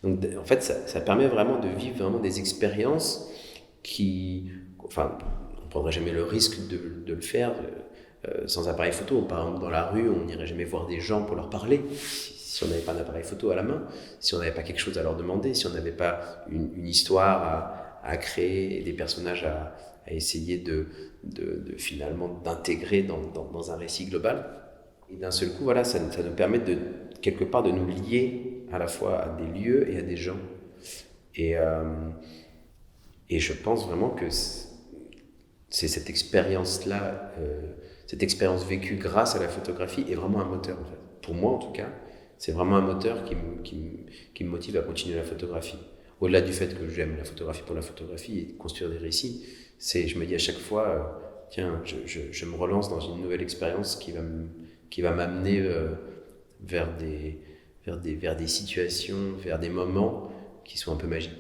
Donc, en fait, ça permet vraiment de vivre vraiment des expériences qui... Enfin, on prendrait jamais le risque de le faire sans appareil photo. Par exemple, dans la rue, on n'irait jamais voir des gens pour leur parler si on n'avait pas un appareil photo à la main, si on n'avait pas quelque chose à leur demander, si on n'avait pas une histoire à créer et des personnages à essayer de finalement d'intégrer dans un récit global. Et d'un seul coup, voilà, ça nous permet quelque part de nous lier à la fois à des lieux et à des gens. Et je pense vraiment que c'est cette expérience-là, cette expérience vécue grâce à la photographie est vraiment un moteur, en fait. Pour moi, en tout cas, c'est vraiment un moteur qui me motive à continuer la photographie. Au-delà du fait que j'aime la photographie pour la photographie et construire des récits, je me dis à chaque fois, tiens, je me relance dans une nouvelle expérience qui va m'amener vers des situations, vers des moments qui sont un peu magiques.